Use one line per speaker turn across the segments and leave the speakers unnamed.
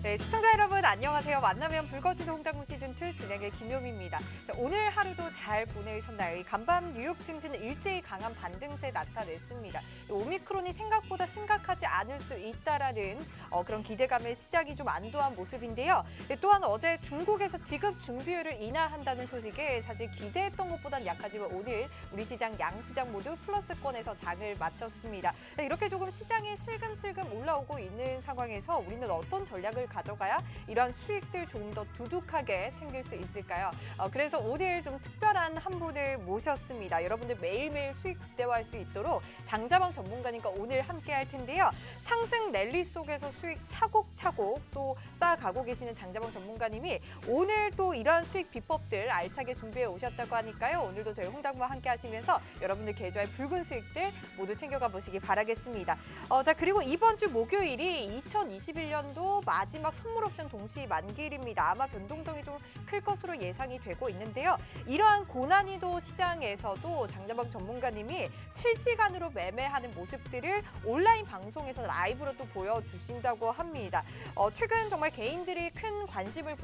네, 시청자 여러분 안녕하세요. 만나면 붉어지는 홍당무 시즌2 진행의 김효미입니다. 자, 오늘 하루도 잘 보내셨나요? 이 간밤 뉴욕 증시는 일제히 강한 반등세 나타냈습니다. 오미크론이 생각보다 심각하지 않을 수 있다라는 그런 기대감의 시작이 좀 안도한 모습인데요. 네, 또한 어제 중국에서 지급 준비율을 인하한다는 소식에 사실 기대했던 것보단 약하지만 오늘 우리 시장 양시장 모두 플러스권에서 장을 마쳤습니다. 네, 이렇게 조금 시장이 슬금슬금 올라오고 있는 상황에서 우리는 어떤 전략을 가져가야 이러한 수익들 조금 더 두둑하게 챙길 수 있을까요? 그래서 오늘 좀 특별한 한 분을 모셨습니다. 여러분들 매일매일 수익 극대화할 수 있도록 장자방 전문가님과 오늘 함께 할 텐데요. 상승 랠리 속에서 수익 차곡차곡 또 쌓아가고 계시는 장자방 전문가님이 오늘 또 이러한 수익 비법들 알차게 준비해 오셨다고 하니까요. 오늘도 저희 홍당무와 함께 하시면서 여러분들 계좌의 붉은 수익들 모두 챙겨가 보시기 바라겠습니다. 자, 그리고 이번 주 목요일이 2021년도 마지막 선물 옵션 동시 만기일입니다. 아마 변동성이 좀 클 것으로 예상이 되고 있는데요. 이러한 고난이도 시장에서도 장자방 전문가님이 실시간으로 매매하는 모습들을 온라인 방송에서 라이브로 또 보여주신다고 합니다. 최근 정말 개인들이 큰 관심을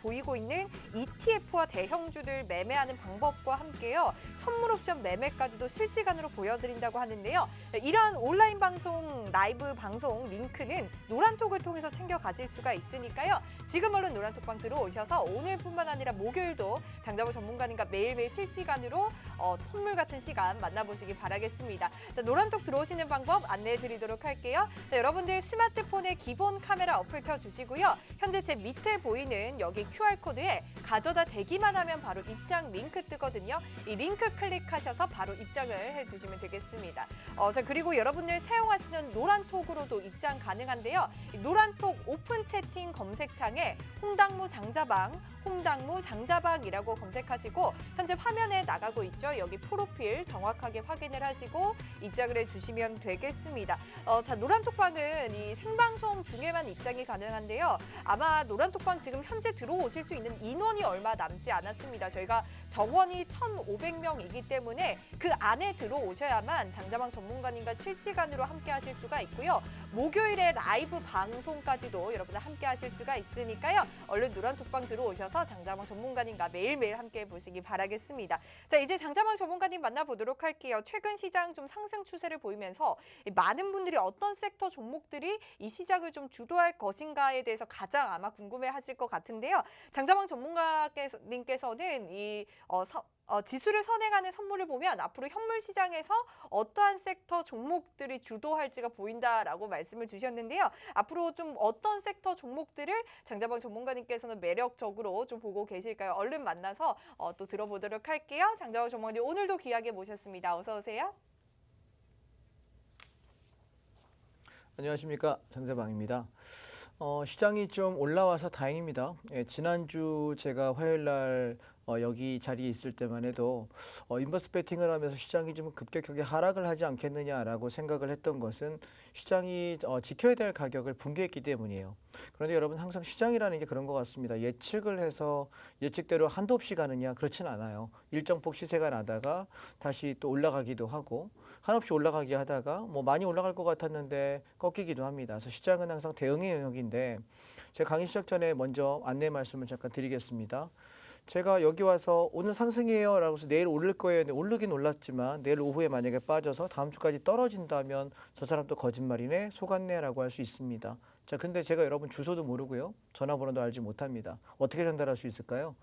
보이고 있는 ETF와 대형주들 매매하는 방법과 함께요. 선물 옵션 매매까지도 실시간으로 보여드린다고 하는데요. 이러한 온라인 방송, 라이브 방송 링크는 노란톡을 통해서 챙겨가실 수가 있으니까요. 지금 얼른 노란톡방 들어오셔서 오늘뿐만 아니라 목요일도 장자방 전문가님과 매일매일 실시간으로 선물 같은 시간 만나보시기 바라겠습니다. 자, 노란톡 들어오시는 방법 안내해 드리도록 할게요. 자, 여러분들 스마트폰에 기본 카메라 어플 켜주시고요. 현재 제 밑에 보이는 여기 QR코드에 가져다 대기만 하면 바로 입장 링크 뜨거든요. 이 링크 클릭하셔서 바로 입장을 해주시면 되겠습니다. 자, 그리고 여러분들 사용하시는 노란톡으로도 입장 가능한데요. 노란톡 오픈 채팅 검색창에 홍당무 장자방, 홍당무 장자방이라고 검색하시고 현재 화면에 나가고 있죠. 여기 프로필 정확하게 확인을 하시고 입장을 해주시면 되겠습니다. 자, 노란톡방은 이 생방송 중에만 입장이 가능한데요. 아마 노란톡방 지금 현재 들어오실 수 있는 인원이 얼마 남지 않았습니다. 저희가 정원이 1,500명이기 때문에 그 안에 들어오셔야만 장자방 전문가님과 실시간으로 함께 하실 수가 있고요. 목요일에 라이브 방송까지도 여러분들 함께 하실 수가 있으니까요. 얼른 노란톡방 들어오셔서 장자방 전문가님과 매일매일 함께 보시기 바라겠습니다. 자, 이제 장자방 전문가님 만나보도록 할게요. 최근 시장 좀 상승 추세를 보이면서 많은 분들이 어떤 섹터 종목들이 이 시장을 좀 주도할 것인가에 대해서 가장 아마 궁금해하실 것 같은데요. 장자방 전문가님께서는 이 지수를 선행하는 선물을 보면 앞으로 현물 시장에서 어떠한 섹터 종목들이 주도할지가 보인다라고 말씀을 주셨는데요. 앞으로 좀 어떤 섹터 종목들을 장자방 전문가님께서는 매력적으로 좀 보고 계실까요? 얼른 만나서 또 들어보도록 할게요. 장자방 전문가님 오늘도 귀하게 모셨습니다. 어서 오세요.
안녕하십니까, 장자방입니다. 시장이 좀 올라와서 다행입니다. 지난주 제가 화요일 날 여기 자리에 있을 때만 해도 인버스 배팅을 하면서 시장이 좀 급격하게 하락을 하지 않겠느냐라고 생각을 했던 것은 시장이 지켜야 될 가격을 붕괴했기 때문이에요. 그런데 여러분 항상 시장이라는 게 그런 것 같습니다. 예측을 해서 예측대로 한도 없이 가느냐 그렇진 않아요. 일정 폭 시세가 나다가 다시 또 올라가기도 하고 한없이 올라가기 하다가 뭐 많이 올라갈 것 같았는데 꺾이기도 합니다. 그래서 시장은 항상 대응의 영역인데 제가 강의 시작 전에 먼저 안내 말씀을 잠깐 드리겠습니다. 제가 여기 와서 오늘 상승이에요 라고 해서 내일 오를 거예요. 오르긴 올랐지만 내일 오후에 만약에 빠져서 다음 주까지 떨어진다면 저 사람도 거짓말이네, 속았네 라고 할 수 있습니다. 자, 근데 제가 여러분 주소도 모르고요. 전화번호도 알지 못합니다. 어떻게 전달할 수 있을까요?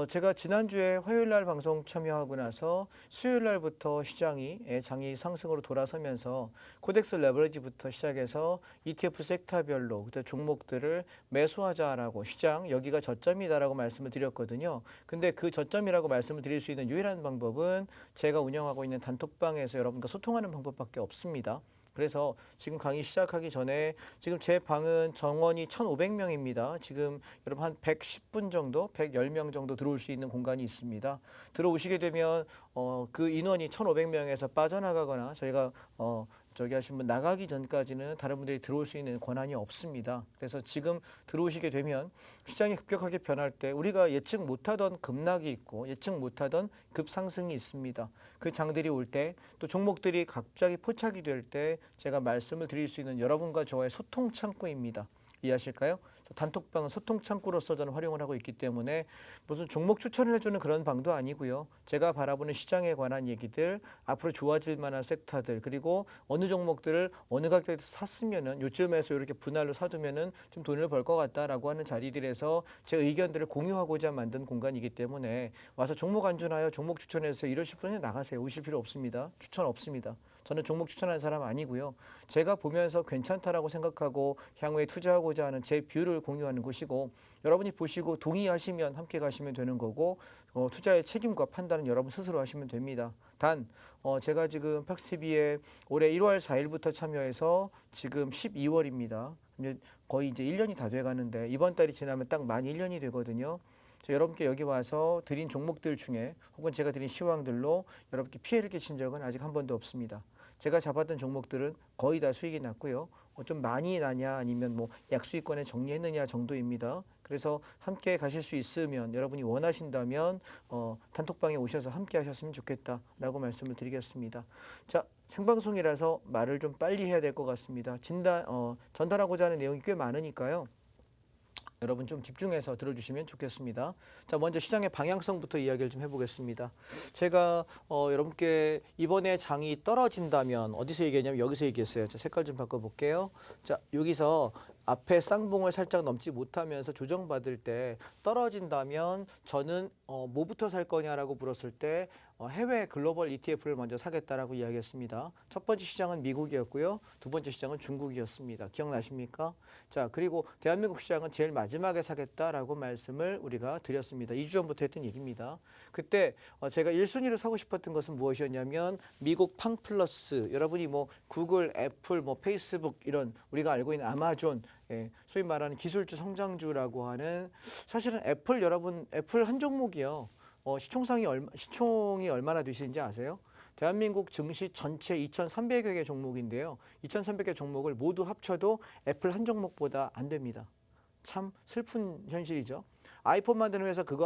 제가 지난주에 화요일 날 방송 참여하고 나서 수요일 날부터 장이 상승으로 돌아서면서 코덱스 레버리지부터 시작해서 ETF 섹터별로 그때 종목들을 매수하자라고 시장 여기가 저점이다라고 말씀을 드렸거든요. 근데 그 저점이라고 말씀을 드릴 수 있는 유일한 방법은 제가 운영하고 있는 단톡방에서 여러분과 소통하는 방법밖에 없습니다. 그래서 지금 강의 시작하기 전에 지금 제 방은 정원이 1,500명입니다. 지금 여러분 한 110분 정도, 110명 정도 들어올 수 있는 공간이 있습니다. 들어오시게 되면 그 인원이 1,500명에서 빠져나가거나 저희가 저기 하신 분 나가기 전까지는 다른 분들이 들어올 수 있는 권한이 없습니다. 그래서 지금 들어오시게 되면 시장이 급격하게 변할 때 우리가 예측 못하던 급락이 있고 예측 못하던 급상승이 있습니다. 그 장들이 올 때 또 종목들이 갑자기 포착이 될 때 제가 말씀을 드릴 수 있는 여러분과 저와의 소통 창구입니다. 이해하실까요? 단톡방은 소통 창구로서 저는 활용을 하고 있기 때문에 무슨 종목 추천을 해주는 그런 방도 아니고요. 제가 바라보는 시장에 관한 얘기들, 앞으로 좋아질 만한 섹터들, 그리고 어느 종목들을 어느 가격에서 샀으면은 요즘에서 이렇게 분할로 사두면은 좀 돈을 벌 것 같다라고 하는 자리들에서 제 의견들을 공유하고자 만든 공간이기 때문에 와서 종목 안주나요? 종목 추천해서 이러실 분은 나가세요. 오실 필요 없습니다. 추천 없습니다. 저는 종목 추천하는 사람 아니고요. 제가 보면서 괜찮다라고 생각하고 향후에 투자하고자 하는 제 뷰를 공유하는 곳이고 여러분이 보시고 동의하시면 함께 가시면 되는 거고 투자의 책임과 판단은 여러분 스스로 하시면 됩니다. 단 제가 지금 팍스TV에 올해 1월 4일부터 참여해서 지금 12월입니다. 거의 이제 1년이 다 돼가는데 이번 달이 지나면 딱 만 1년이 되거든요. 여러분께 여기 와서 드린 종목들 중에 혹은 제가 드린 시황들로 여러분께 피해를 끼친 적은 아직 한 번도 없습니다. 제가 잡았던 종목들은 거의 다 수익이 났고요. 좀 많이 나냐 아니면 뭐 약수익권에 정리했느냐 정도입니다. 그래서 함께 가실 수 있으면 여러분이 원하신다면 단톡방에 오셔서 함께 하셨으면 좋겠다라고 말씀을 드리겠습니다. 자, 생방송이라서 말을 좀 빨리 해야 될 것 같습니다. 전달하고자 하는 내용이 꽤 많으니까요. 여러분 좀 집중해서 들어주시면 좋겠습니다. 자, 먼저 시장의 방향성부터 이야기를 좀 해보겠습니다. 제가 여러분께 이번에 장이 떨어진다면 어디서 얘기했냐면 여기서 얘기했어요. 자, 색깔 좀 바꿔볼게요. 자, 여기서 앞에 쌍봉을 살짝 넘지 못하면서 조정받을 때 떨어진다면 저는 뭐부터 살 거냐라고 물었을 때 해외 글로벌 ETF를 먼저 사겠다라고 이야기했습니다. 첫 번째 시장은 미국이었고요. 두 번째 시장은 중국이었습니다. 기억나십니까? 자, 그리고 대한민국 시장은 제일 마지막에 사겠다라고 말씀을 우리가 드렸습니다. 2주 전부터 했던 얘기입니다. 그때 제가 1순위로 사고 싶었던 것은 무엇이었냐면 미국 팡플러스, 여러분이 뭐 구글, 애플, 뭐 페이스북 이런 우리가 알고 있는 아마존, 소위 말하는 기술주 성장주라고 하는, 사실은 애플, 여러분 애플 한 종목이요. 시총이 얼마나 되시는지 아세요? 대한민국 증시 전체 2,300여 개 종목인데요. 2,300개 종목을 모두 합쳐도 애플 한 종목보다 안 됩니다. 참 슬픈 현실이죠. 아이폰 만드는 회사 그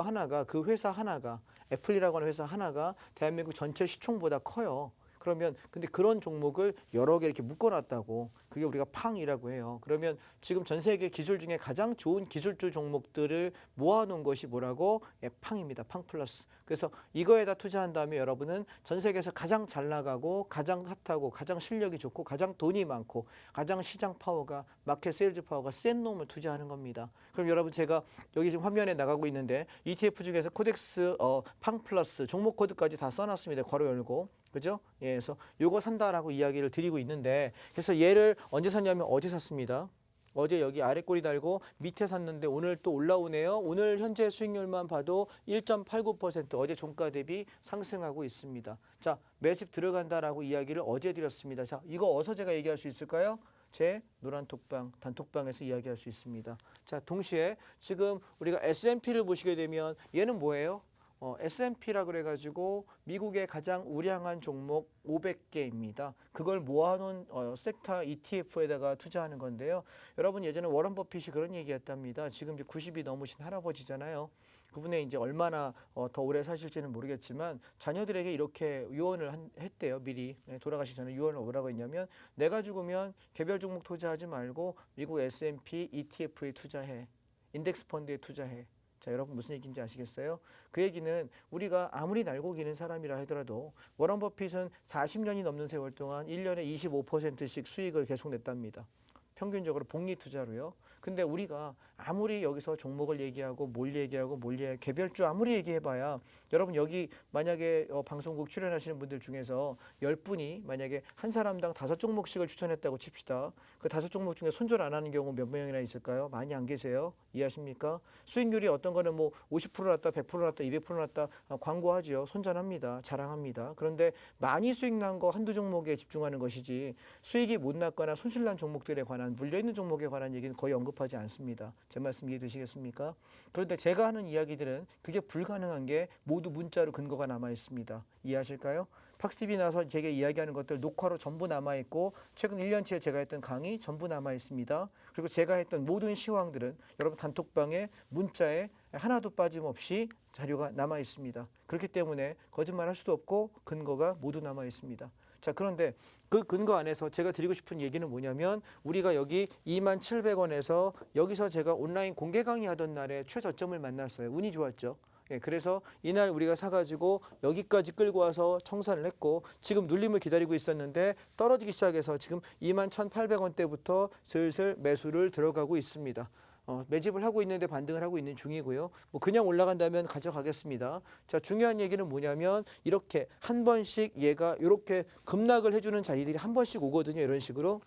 회사 하나가 애플이라고 하는 회사 하나가 대한민국 전체 시총보다 커요. 그러면 근데 그런 종목을 여러 개 이렇게 묶어놨다고, 그게 우리가 팡이라고 해요. 그러면 지금 전 세계 기술 중에 가장 좋은 기술주 종목들을 모아놓은 것이 뭐라고? 팡입니다. 팡 플러스. 그래서 이거에다 투자한 다음에 여러분은 전 세계에서 가장 잘 나가고 가장 핫하고 가장 실력이 좋고 가장 돈이 많고 가장 시장 파워가, 마켓 세일즈 파워가 센 놈을 투자하는 겁니다. 그럼 여러분, 제가 여기 지금 화면에 나가고 있는데 ETF 중에서 코덱스 팡 플러스 종목 코드까지 다 써놨습니다. 괄호 열고. 그죠? 예, 그래서 요거 산다라고 이야기를 드리고 있는데, 그래서 얘를 언제 샀냐면 어제 샀습니다. 어제 여기 아래 꼬리 달고 밑에 샀는데 오늘 또 올라오네요. 오늘 현재 수익률만 봐도 1.89% 어제 종가 대비 상승하고 있습니다. 자, 매집 들어간다라고 이야기를 어제 드렸습니다. 자, 이거 어디서 제가 얘기할 수 있을까요? 제 노란 톡방, 단톡방에서 이야기할 수 있습니다. 자, 동시에 지금 우리가 S&P를 보시게 되면 얘는 뭐예요? S&P라 그래가지고 미국의 가장 우량한 종목 500개입니다. 그걸 모아놓은 섹터 ETF에다가 투자하는 건데요. 여러분, 예전에 워런 버핏이 그런 얘기했답니다. 지금 이제 90이 넘으신 할아버지잖아요. 그분의 이제 얼마나 더 오래 사실지는 모르겠지만 자녀들에게 이렇게 유언을 했대요. 미리 돌아가시기 전에 유언을 뭐라고 했냐면, 내가 죽으면 개별 종목 투자하지 말고 미국 S&P ETF에 투자해. 인덱스 펀드에 투자해. 자, 여러분 무슨 얘기인지 아시겠어요? 그 얘기는 우리가 아무리 날고 기는 사람이라 하더라도 워런 버핏은 40년이 넘는 세월 동안 1년에 25%씩 수익을 계속 냈답니다. 평균적으로 복리 투자로요. 근데 우리가 아무리 여기서 종목을 얘기하고 뭘 얘기하고 개별주 아무리 얘기해봐야, 여러분 여기 만약에 방송국 출연하시는 분들 중에서 10분이 만약에 한 사람당 5종목씩을 추천했다고 칩시다. 그 5종목 중에 손절 안 하는 경우 몇 명이나 있을까요? 많이 안 계세요. 이해하십니까? 수익률이 어떤 거는 뭐 50% 났다, 100% 났다, 200% 났다 광고하지요. 손절합니다. 자랑합니다. 그런데 많이 수익 난 거 한두 종목에 집중하는 것이지, 수익이 못 났거나 손실 난 종목들에 관한, 물려있는 종목에 관한 얘기는 거의 언급하지 않습니다. 제 말씀 이해되시겠습니까? 그런데 제가 하는 이야기들은 그게 불가능한 게 모두 문자로 근거가 남아 있습니다. 이해하실까요? 팍스TV 나서 제가 이야기하는 것들 녹화로 전부 남아있고, 최근 1년치에 제가 했던 강의 전부 남아있습니다. 그리고 제가 했던 모든 시황들은 여러분 단톡방에 문자에 하나도 빠짐없이 자료가 남아 있습니다. 그렇기 때문에 거짓말할 수도 없고 근거가 모두 남아 있습니다. 자, 그런데 그 근거 안에서 제가 드리고 싶은 얘기는 뭐냐면 우리가 여기 27,000원에서 여기서 제가 온라인 공개 강의하던 날에 최저점을 만났어요. 운이 좋았죠. 예, 그래서 이날 우리가 사가지고 여기까지 끌고 와서 청산을 했고 지금 눌림을 기다리고 있었는데 떨어지기 시작해서 지금 21,800원대부터 슬슬 매수를 들어가고 있습니다. 매집을 하고 있는데 반등을 하고 있는 중이고요. 뭐 그냥 올라간다면 가져가겠습니다. 자, 중요한 얘기는 뭐냐면 이렇게 한 번씩 얘가 이렇게 급락을 해주는 자리들이 한 번씩 오거든요. 이런 식으로.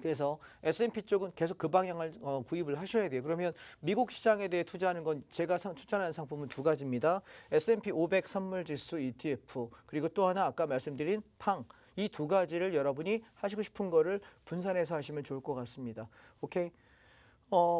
그래서 S&P 쪽은 계속 그 방향을 구입을 하셔야 돼요. 그러면 미국 시장에 대해 투자하는 건 제가 추천하는 상품은 두 가지입니다. S&P 500 선물지수 ETF 그리고 또 하나 아까 말씀드린 팡. 이 두 가지를 여러분이 하시고 싶은 거를 분산해서 하시면 좋을 것 같습니다. 오케이?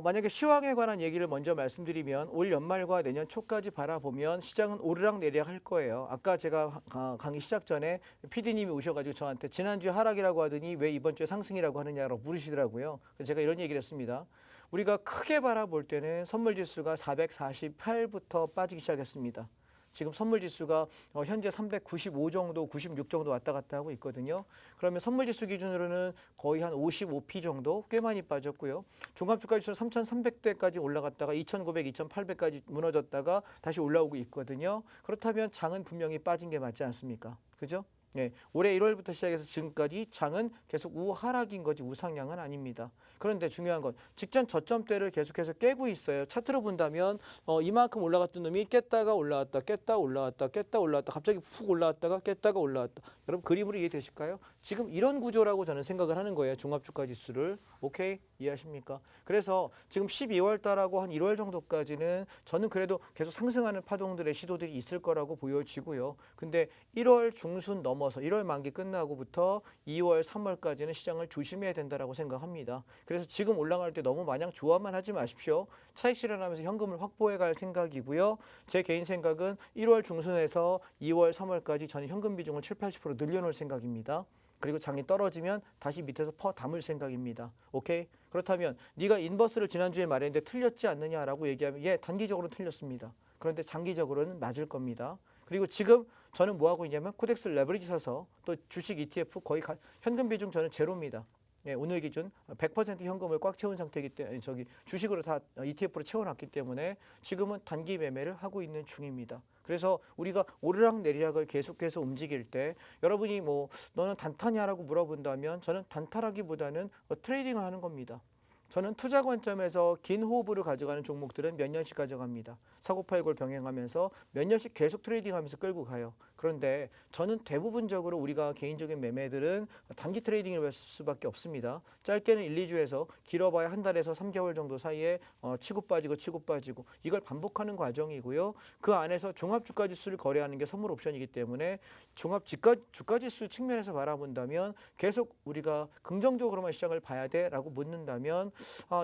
만약에 시황에 관한 얘기를 먼저 말씀드리면 올 연말과 내년 초까지 바라보면 시장은 오르락내리락 할 거예요. 아까 제가 강의 시작 전에 PD님이 오셔가지고 저한테 지난주에 하락이라고 하더니 왜 이번 주에 상승이라고 하느냐고 물으시더라고요. 그래서 제가 이런 얘기를 했습니다. 우리가 크게 바라볼 때는 선물지수가 448부터 빠지기 시작했습니다. 지금 선물지수가 현재 395 정도, 96 정도 왔다 갔다 하고 있거든요. 그러면 선물지수 기준으로는 거의 한 55p 정도 꽤 많이 빠졌고요. 종합주가지수는 3,300대까지 올라갔다가 2,900, 2,800까지 무너졌다가 다시 올라오고 있거든요. 그렇다면 장은 분명히 빠진 게 맞지 않습니까? 그죠? 네, 올해 1월부터 시작해서 지금까지 장은 계속 우하락인 거지 우상향은 아닙니다. 그런데 중요한 건 직전 저점대를 계속해서 깨고 있어요. 차트로 본다면 이만큼 올라갔던 놈이 깼다가 올라왔다, 깼다 올라왔다, 깼다 올라왔다, 갑자기 훅 올라왔다가 깼다가 올라왔다. 여러분 그림으로 이해되실까요? 지금 이런 구조라고 저는 생각을 하는 거예요. 종합주가지수를. 오케이? 이해하십니까? 그래서 지금 12월 달하고 한 1월 정도까지는 저는 그래도 계속 상승하는 파동들의 시도들이 있을 거라고 보여지고요. 근데 1월 중순 넘어서 1월 만기 끝나고부터 2월, 3월까지는 시장을 조심해야 된다라고 생각합니다. 그래서 지금 올라갈 때 너무 마냥 좋아만 하지 마십시오. 차익 실현하면서 현금을 확보해 갈 생각이고요. 제 개인 생각은 1월 중순에서 2월, 3월까지 저는 현금 비중을 7, 80% 늘려놓을 생각입니다. 그리고 장이 떨어지면 다시 밑에서 퍼 담을 생각입니다. 오케이? 그렇다면 네가 인버스를 지난주에 말했는데 틀렸지 않느냐라고 얘기하면 예, 단기적으로 틀렸습니다. 그런데 장기적으로는 맞을 겁니다. 그리고 지금 저는 뭐 하고 있냐면 코덱스 레버리지 사서 또 주식 ETF 거의 현금 비중 저는 제로입니다. 예, 오늘 기준 100% 현금을 꽉 채운 상태이기 때문에 주식으로 다 ETF로 채워놨기 때문에 지금은 단기 매매를 하고 있는 중입니다. 그래서 우리가 오르락내리락을 계속해서 움직일 때 여러분이 뭐 너는 단타냐라고 물어본다면 저는 단타라기보다는 트레이딩을 하는 겁니다. 저는 투자 관점에서 긴 호흡으로 가져가는 종목들은 몇 년씩 가져갑니다. 사고팔골 병행하면서 몇 년씩 계속 트레이딩하면서 끌고 가요. 그런데 저는 대부분적으로 우리가 개인적인 매매들은 단기 트레이딩을 할 수밖에 없습니다. 짧게는 1, 2주에서 길어봐야 한 달에서 3개월 정도 사이에 치고 빠지고 이걸 반복하는 과정이고요. 그 안에서 종합주가지수를 거래하는 게 선물 옵션이기 때문에 종합주가지수 측면에서 바라본다면 계속 우리가 긍정적으로만 시장을 봐야 돼라고 묻는다면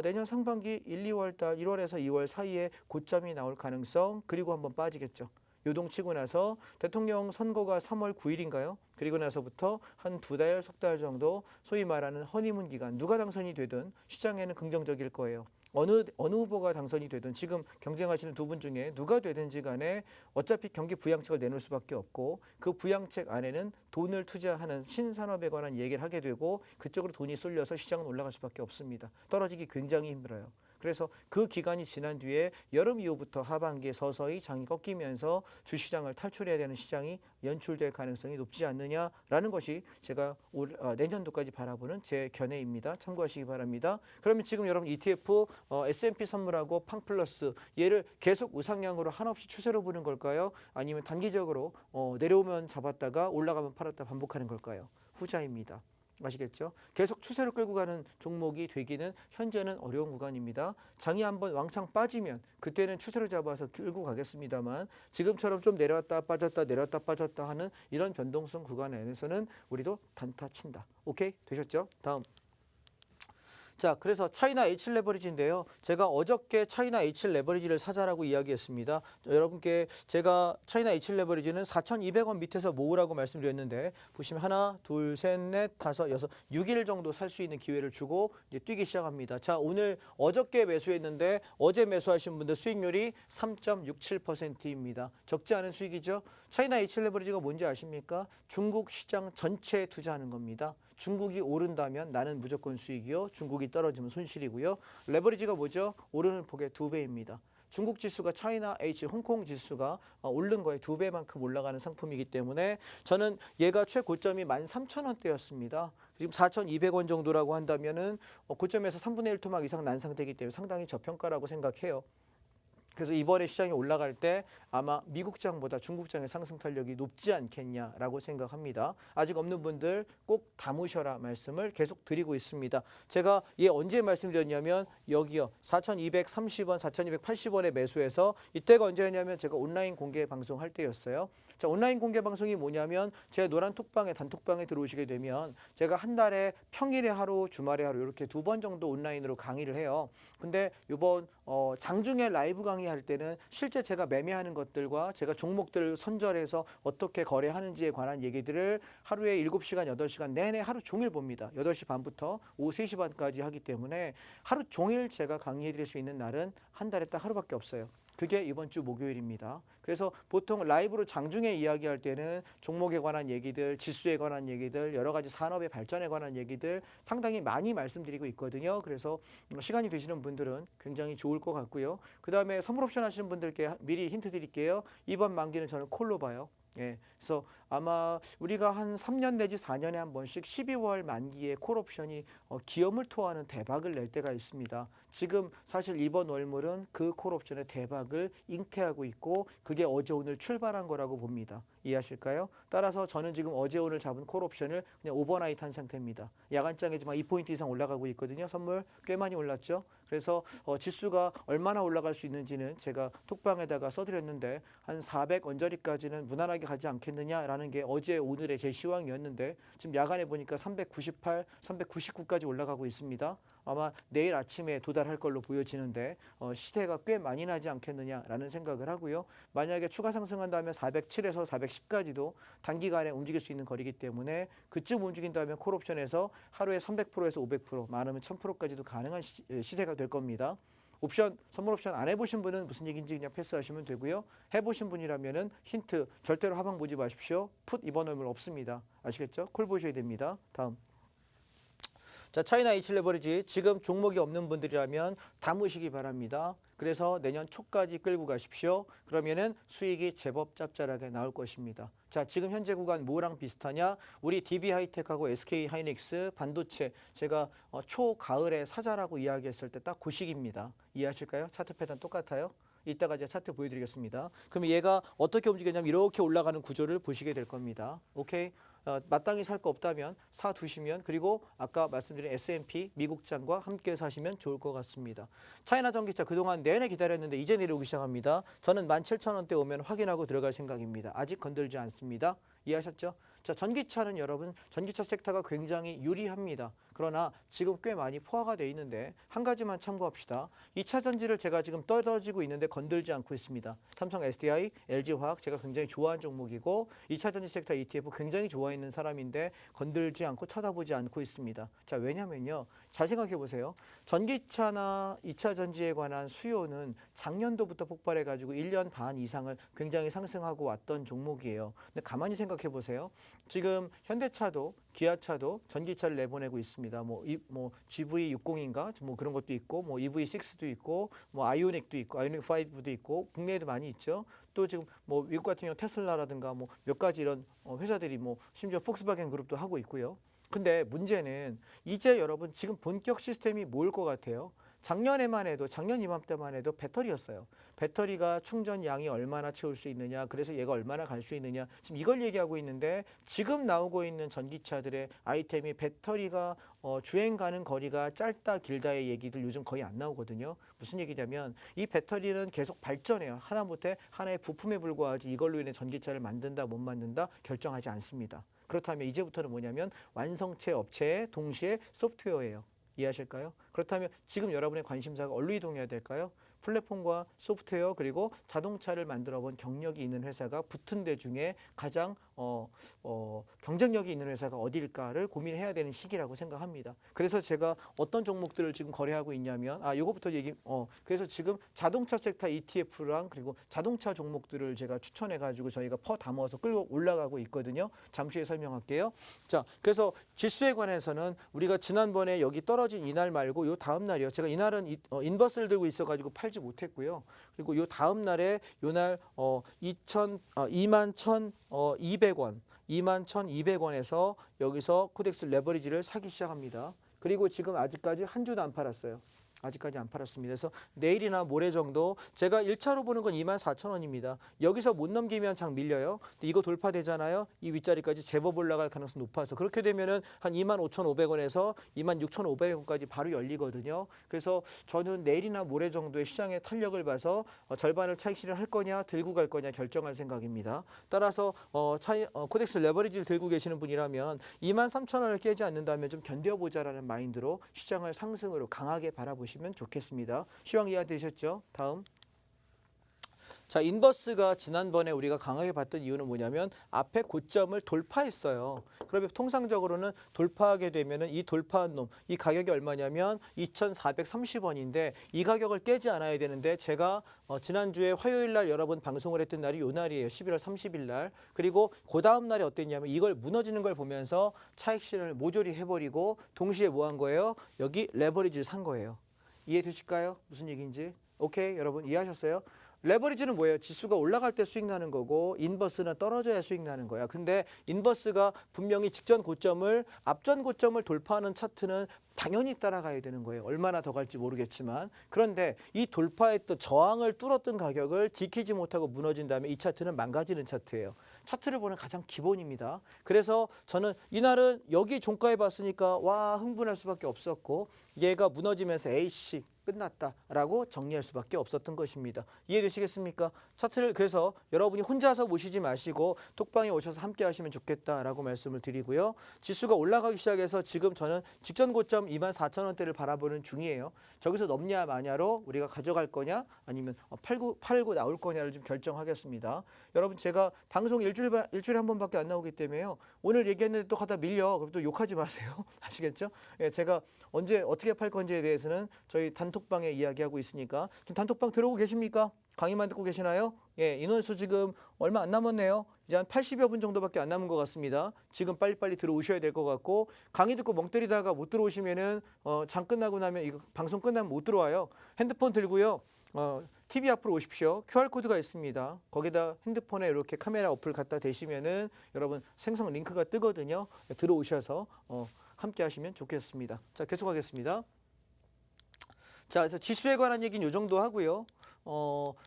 내년 상반기 1, 2월 달 1월에서 2월 사이에 고점이 나올 가능성 그리고 한번 빠지겠죠. 요동치고 나서 대통령 선거가 3월 9일인가요? 그리고 나서부터 한 2달, 석 달 정도 소위 말하는 허니문 기간 누가 당선이 되든 시장에는 긍정적일 거예요. 어느 후보가 당선이 되든 지금 경쟁하시는 두 분 중에 누가 되든지 간에 어차피 경기 부양책을 내놓을 수밖에 없고 그 부양책 안에는 돈을 투자하는 신산업에 관한 얘기를 하게 되고 그쪽으로 돈이 쏠려서 시장은 올라갈 수밖에 없습니다. 떨어지기 굉장히 힘들어요. 그래서 그 기간이 지난 뒤에 여름 이후부터 하반기에 서서히 장이 꺾이면서 주시장을 탈출해야 되는 시장이 연출될 가능성이 높지 않느냐라는 것이 제가 내년도까지 바라보는 제 견해입니다. 참고하시기 바랍니다. 그러면 지금 여러분 ETF S&P 선물하고 팡플러스 얘를 계속 우상향으로 한없이 추세로 보는 걸까요? 아니면 단기적으로 내려오면 잡았다가 올라가면 팔았다 반복하는 걸까요? 후자입니다. 아시겠죠? 계속 추세로 끌고 가는 종목이 되기는 현재는 어려운 구간입니다. 장이 한번 왕창 빠지면 그때는 추세로 잡아서 끌고 가겠습니다만 지금처럼 좀 내려왔다 빠졌다 내려왔다 빠졌다 하는 이런 변동성 구간 안에서는 우리도 단타 친다. 오케이? 되셨죠? 다음. 자, 그래서 차이나 H 레버리지인데요. 제가 어저께 차이나 H 레버리지를 사자라고 이야기했습니다. 여러분께 제가 차이나 H 레버리지는 4,200원 밑에서 모으라고 말씀드렸는데 보시면 하나, 둘, 셋, 넷, 다섯, 여섯, 6일 정도 살 수 있는 기회를 주고 이제 뛰기 시작합니다. 자, 오늘 어저께 매수했는데 어제 매수하신 분들 수익률이 3.67%입니다. 적지 않은 수익이죠. 차이나 H 레버리지가 뭔지 아십니까? 중국 시장 전체에 투자하는 겁니다. 중국이 오른다면 나는 무조건 수익이요. 중국이 떨어지면 손실이고요. 레버리지가 뭐죠? 오르는 폭의 2배입니다. 중국 지수가 차이나 H, 홍콩 지수가 오른 거에 2배만큼 올라가는 상품이기 때문에 저는 얘가 최고점이 13,000원대였습니다. 지금 4,200원 정도라고 한다면은 고점에서 3분의 1 토막 이상 난상되기 때문에 상당히 저평가라고 생각해요. 그래서 이번에 시장이 올라갈 때 아마 미국장보다 중국장의 상승 탄력이 높지 않겠냐라고 생각합니다. 아직 없는 분들 꼭 담으셔라 말씀을 계속 드리고 있습니다. 제가 얘 언제 말씀드렸냐면 여기요. 4,230원, 4,280원에 매수해서 이때가 언제였냐면 제가 온라인 공개 방송할 때였어요. 자, 온라인 공개 방송이 뭐냐면 제 노란 톡방에 단톡방에 들어오시게 되면 제가 한 달에 평일에 하루, 주말에 하루 이렇게 2번 정도 온라인으로 강의를 해요. 근데 이번 장중에 라이브 강의할 때는 실제 제가 매매하는 것들과 제가 종목들 선절해서 어떻게 거래하는지에 관한 얘기들을 하루에 7시간, 8시간 내내 하루 종일 봅니다. 8시 반부터 오후 3시 반까지 하기 때문에 하루 종일 제가 강의해 드릴 수 있는 날은 한 달에 딱 하루밖에 없어요. 그게 이번 주 목요일입니다. 그래서 보통 라이브로 장중에 이야기할 때는 종목에 관한 얘기들, 지수에 관한 얘기들, 여러 가지 산업의 발전에 관한 얘기들 상당히 많이 말씀드리고 있거든요. 그래서 시간이 되시는 분들은 굉장히 좋을 것 같고요. 그다음에 선물 옵션 하시는 분들께 미리 힌트 드릴게요. 이번 만기는 저는 콜로 봐요. 예, 그래서 아마 우리가 한 3년 내지 4년에 한 번씩 12월 만기에 콜옵션이 기염을 토하는 대박을 낼 때가 있습니다. 지금 사실 이번 월물은 그 콜옵션의 대박을 잉태하고 있고 그게 어제 오늘 출발한 거라고 봅니다. 이해하실까요? 따라서 저는 지금 어제 오늘 잡은 콜옵션을 그냥 오버나이트 한 상태입니다. 야간장에지만 2포인트 이상 올라가고 있거든요. 선물 꽤 많이 올랐죠. 그래서 지수가 얼마나 올라갈 수 있는지는 제가 톡방에다가 써드렸는데 한 400 언저리까지는 무난하게 가지 않겠느냐라는 게 어제 오늘의 제 시황이었는데 지금 야간에 보니까 398, 399까지 올라가고 있습니다. 아마 내일 아침에 도달할 걸로 보여지는데 시세가 꽤 많이 나지 않겠느냐라는 생각을 하고요. 만약에 추가 상승한다면 407에서 410까지도 단기간에 움직일 수 있는 거리이기 때문에 그쯤 움직인다면 콜옵션에서 하루에 300%에서 500%, 많으면 1000%까지도 가능한 시세가 될 겁니다. 옵션, 선물 옵션 안 해보신 분은 무슨 얘기인지 그냥 패스하시면 되고요. 해보신 분이라면은 힌트 절대로 하방 보지 마십시오. 풋 이번 월물 없습니다. 아시겠죠? 콜 보셔야 됩니다. 다음. 자, 차이나 H 레버리지 지금 종목이 없는 분들이라면 담으시기 바랍니다. 그래서 내년 초까지 끌고 가십시오. 그러면은 수익이 제법 짭짤하게 나올 것입니다. 자, 지금 현재 구간 뭐랑 비슷하냐? 우리 DB 하이텍하고 SK 하이닉스 반도체 제가 초가을에 사자라고 이야기했을 때 딱 그 시기입니다. 이해하실까요? 차트 패턴 똑같아요. 이따가 제가 차트 보여드리겠습니다. 그럼 얘가 어떻게 움직였냐면 이렇게 올라가는 구조를 보시게 될 겁니다. 오케이? 마땅히 살 거 없다면 사두시면 그리고 아까 말씀드린 S&P 미국장과 함께 사시면 좋을 것 같습니다. 차이나 전기차 그동안 내내 기다렸는데 이제 내려오기 시작합니다. 저는 17,000원대 오면 확인하고 들어갈 생각입니다. 아직 건들지 않습니다. 이해하셨죠? 자, 전기차는 여러분 전기차 섹터가 굉장히 유리합니다. 그러나 지금 꽤 많이 포화가 돼 있는데 한 가지만 참고합시다. 2차 전지를 제가 지금 떨어지고 있는데 건들지 않고 있습니다. 삼성 SDI, LG화학 제가 굉장히 좋아하는 종목이고 2차 전지 섹터 ETF 굉장히 좋아하는 사람인데 건들지 않고 쳐다보지 않고 있습니다. 자, 왜냐면요. 잘 생각해 보세요. 전기차나 2차 전지에 관한 수요는 작년도부터 폭발해 가지고 1년 반 이상을 굉장히 상승하고 왔던 종목이에요. 근데 가만히 생각해 보세요. 지금 현대차도 기아차도 전기차를 내보내고 있습니다. 뭐 GV60인가 뭐 그런 것도 있고 뭐 EV6도 있고 뭐 아이오닉도 있고 아이오닉 5도 있고 국내에도 많이 있죠. 또 지금 뭐 미국 같은 경우 테슬라라든가 뭐 몇 가지 이런 회사들이 뭐 심지어 폭스바겐 그룹도 하고 있고요. 근데 문제는 이제 여러분 지금 본격 시스템이 뭘 것 같아요? 작년에만 해도 작년 이맘때만 해도 배터리였어요. 배터리가 충전 양이 얼마나 채울 수 있느냐, 그래서 얘가 얼마나 갈 수 있느냐, 지금 이걸 얘기하고 있는데 지금 나오고 있는 전기차들의 아이템이 배터리가 주행 가는 거리가 짧다 길다의 얘기들 요즘 거의 안 나오거든요. 무슨 얘기냐면 이 배터리는 계속 발전해요. 하다못해 하나의 부품에 불과하지 이걸로 인해 전기차를 만든다 못 만든다 결정하지 않습니다. 그렇다면 이제부터는 뭐냐면 완성체 업체의 동시에 소프트웨어예요. 이해하실까요? 그렇다면 지금 여러분의 관심사가 어디로 이동해야 될까요? 플랫폼과 소프트웨어 그리고 자동차를 만들어 본 경력이 있는 회사가 붙은 데 중에 가장 경쟁력이 있는 회사가 어디일까를 고민해야 되는 시기라고 생각합니다. 그래서 제가 어떤 종목들을 지금 거래하고 있냐면 요거부터 그래서 지금 자동차 섹터 ETF랑 그리고 자동차 종목들을 제가 추천해 가지고 저희가 퍼 담아서 끌고 올라가고 있거든요. 잠시 후에 설명할게요. 자, 그래서 지수에 관해서는 우리가 지난번에 여기 떨어진 이날 말고 요 다음 날이요. 제가 이날은 인버스를 들고 있어 가지고 팔지 못했고요. 그리고 요 다음 날에 요날 21,200원 21,200원에서 여기서 코덱스 레버리지를 사기 시작합니다. 그리고 지금 아직까지 한 주도 안 팔았어요. 아직까지 안 팔았습니다. 그래서 내일이나 모레 정도 제가 1차로 보는 건 24,000원입니다. 여기서 못 넘기면 장 밀려요. 근데 이거 돌파되잖아요. 이 윗자리까지 제법 올라갈 가능성이 높아서 그렇게 되면은 한 25,500원에서 26,500원까지 바로 열리거든요. 그래서 저는 내일이나 모레 정도의 시장의 탄력을 봐서 절반을 차익 실현할 거냐 들고 갈 거냐 결정할 생각입니다. 따라서 코덱스 레버리지를 들고 계시는 분이라면 23,000원을 깨지 않는다면 좀 견뎌보자라는 마인드로 시장을 상승으로 강하게 바라보시면 좋겠습니다. 시황 이해되셨죠? 다음. 자, 인버스가 지난번에 우리가 강하게 봤던 이유는 뭐냐면 앞에 고점을 돌파했어요. 그러면 통상적으로는 돌파하게 되면은 이 돌파한 놈, 이 가격이 얼마냐면 2,430원인데 이 가격을 깨지 않아야 되는데 제가 지난주에 화요일 날 여러분 방송을 했던 날이 요 날이에요. 11월 30일 날. 그리고 그 다음 날이 어땠냐면 이걸 무너지는 걸 보면서 차익 실현을 모조리 해버리고 동시에 뭐 한 거예요? 여기 레버리지를 산 거예요. 이해되실까요? 무슨 얘기인지? 오케이, 여러분 이해하셨어요? 레버리지는 뭐예요? 지수가 올라갈 때 수익 나는 거고 인버스는 떨어져야 수익 나는 거야. 근데 인버스가 분명히 직전 고점을 앞전 고점을 돌파하는 차트는 당연히 따라가야 되는 거예요. 얼마나 더 갈지 모르겠지만. 그런데 이 돌파했던 저항을 뚫었던 가격을 지키지 못하고 무너진 다음에 이 차트는 망가지는 차트예요. 차트를 보는 가장 기본입니다. 그래서 저는 이날은 여기 종가에 봤으니까 와 흥분할 수밖에 없었고 얘가 무너지면서 에이씨 끝났다라고 정리할 수밖에 없었던 것입니다. 이해되시겠습니까? 차트를 그래서 여러분이 혼자서 보시지 마시고 톡방에 오셔서 함께 하시면 좋겠다라고 말씀을 드리고요. 지수가 올라가기 시작해서 지금 저는 직전 고점 24,000원대를 바라보는 중이에요. 저기서 넘냐 마냐로 우리가 가져갈 거냐 아니면 팔고 나올 거냐를 좀 결정하겠습니다. 여러분 제가 방송 일주일에 한 번밖에 안 나오기 때문에요. 오늘 얘기했는데 또 가다 밀려. 그럼 또 욕하지 마세요. 아시겠죠? 예, 제가 언제 어떻게 팔 건지에 대해서는 저희 단톡방에 이야기하고 있으니까 지금 단톡방 들어오고 계십니까? 강의만 듣고 계시나요? 예, 인원수 지금 얼마 안 남았네요. 이제 한 80여 분 정도밖에 안 남은 것 같습니다. 지금 빨리빨리 들어오셔야 될 것 같고 강의 듣고 멍 때리다가 못 들어오시면은 장 끝나고 나면 이거 방송 끝나면 못 들어와요. 핸드폰 들고요. TV 앞으로 오십시오. QR코드가 있습니다. 거기다 핸드폰에 이렇게 카메라 어플 갖다 대시면은 여러분 생성 링크가 뜨거든요. 들어오셔서 함께 하시면 좋겠습니다. 자, 계속하겠습니다. 자, 그래서 지수에 관한 얘기는 이 정도 하고요.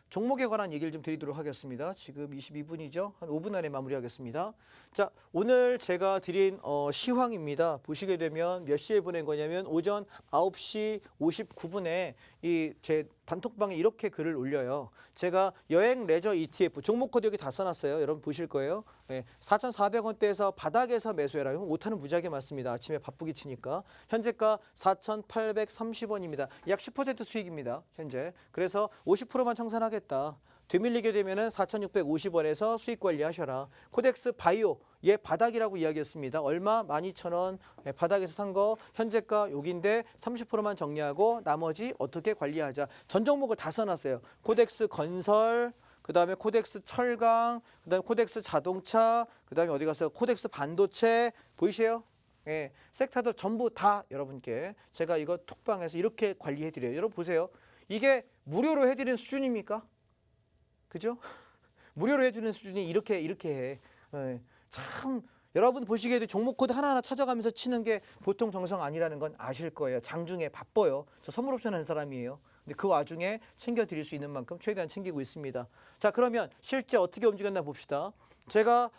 종목에 관한 얘기를 좀 드리도록 하겠습니다. 지금 22분이죠. 한 5분 안에 마무리하겠습니다. 자, 오늘 제가 드린 시황입니다. 보시게 되면 몇 시에 보낸 거냐면 오전 9시 59분에 이 제 단톡방에 이렇게 글을 올려요. 제가 여행 레저 ETF 종목 코드 여기 다 써놨어요. 여러분 보실 거예요. 네, 4,400원대에서 바닥에서 매수해라. 이거 못하는 무지하게 맞습니다. 아침에 바쁘게 치니까. 현재가 4,830원입니다. 약 10% 수익입니다. 현재. 그래서 50%만 청산하겠다. 되밀리게 되면은 4,650원에서 수익 관리하셔라. 코덱스 바이오 얘 바닥이라고 이야기했습니다. 얼마? 12,000원. 바닥에서 산 거 현재가 여기인데 30%만 정리하고 나머지 어떻게 관리하자. 전 종목을 다 써놨어요. 코덱스 건설, 그다음에 코덱스 철강, 그다음에 코덱스 자동차, 그다음에 어디 가서 코덱스 반도체 보이세요? 예, 섹터들 전부 다 여러분께 제가 이거 톡방에서 이렇게 관리해 드려요. 여러분 보세요. 이게 무료로 해드리는 수준입니까? 그죠? 무료로 해주는 수준이 이렇게 해. 예, 참 여러분 보시기에도 종목 코드 하나하나 찾아가면서 치는 게 보통 정성 아니라는 건 아실 거예요. 장중에 바빠요. 저 선물 옵션 한 사람이에요. 근데 그 와중에 챙겨드릴 수 있는 만큼 최대한 챙기고 있습니다. 자, 그러면 실제 어떻게 움직였나 봅시다. 제가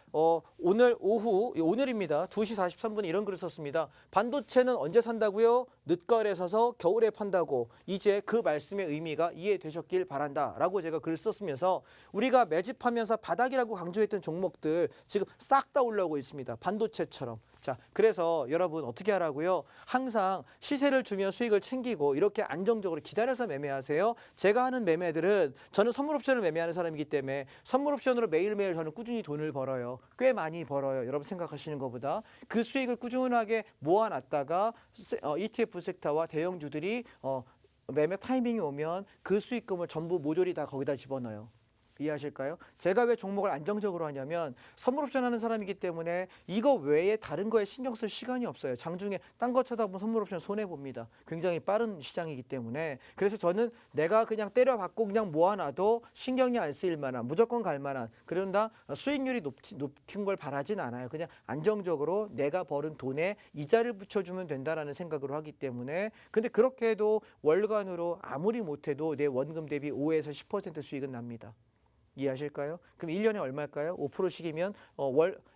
오늘 오후, 오늘입니다. 2시 43분에 이런 글을 썼습니다. 반도체는 언제 산다고요? 늦가을에 사서 겨울에 판다고. 이제 그 말씀의 의미가 이해되셨길 바란다 라고 제가 글을 썼으면서 우리가 매집하면서 바닥이라고 강조했던 종목들 지금 싹 다 올라오고 있습니다. 반도체처럼. 자, 그래서 여러분 어떻게 하라고요? 항상 시세를 주면 수익을 챙기고 이렇게 안정적으로 기다려서 매매하세요. 제가 하는 매매들은 저는 선물 옵션을 매매하는 사람이기 때문에 선물 옵션으로 매일매일 저는 꾸준히 돈을 벌어요. 꽤 많이 벌어요. 여러분 생각하시는 것보다. 그 수익을 꾸준하게 모아놨다가 ETF 섹터와 대형주들이 매매 타이밍이 오면 그 수익금을 전부 모조리 다 거기다 집어넣어요. 이해하실까요? 제가 왜 종목을 안정적으로 하냐면 선물 옵션 하는 사람이기 때문에 이거 외에 다른 거에 신경 쓸 시간이 없어요. 장중에 딴 거 쳐다보면 선물 옵션 손해 봅니다. 굉장히 빠른 시장이기 때문에. 그래서 저는 내가 그냥 때려박고 그냥 모아놔도 신경이 안 쓰일 만한, 무조건 갈 만한, 그런다 수익률이 높은 걸 바라진 않아요. 그냥 안정적으로 내가 벌은 돈에 이자를 붙여주면 된다라는 생각으로 하기 때문에. 근데 그렇게 해도 월간으로 아무리 못해도 내 원금 대비 5에서 10% 수익은 납니다. 이해하실까요? 그럼 1년에 얼마일까요? 5%씩이면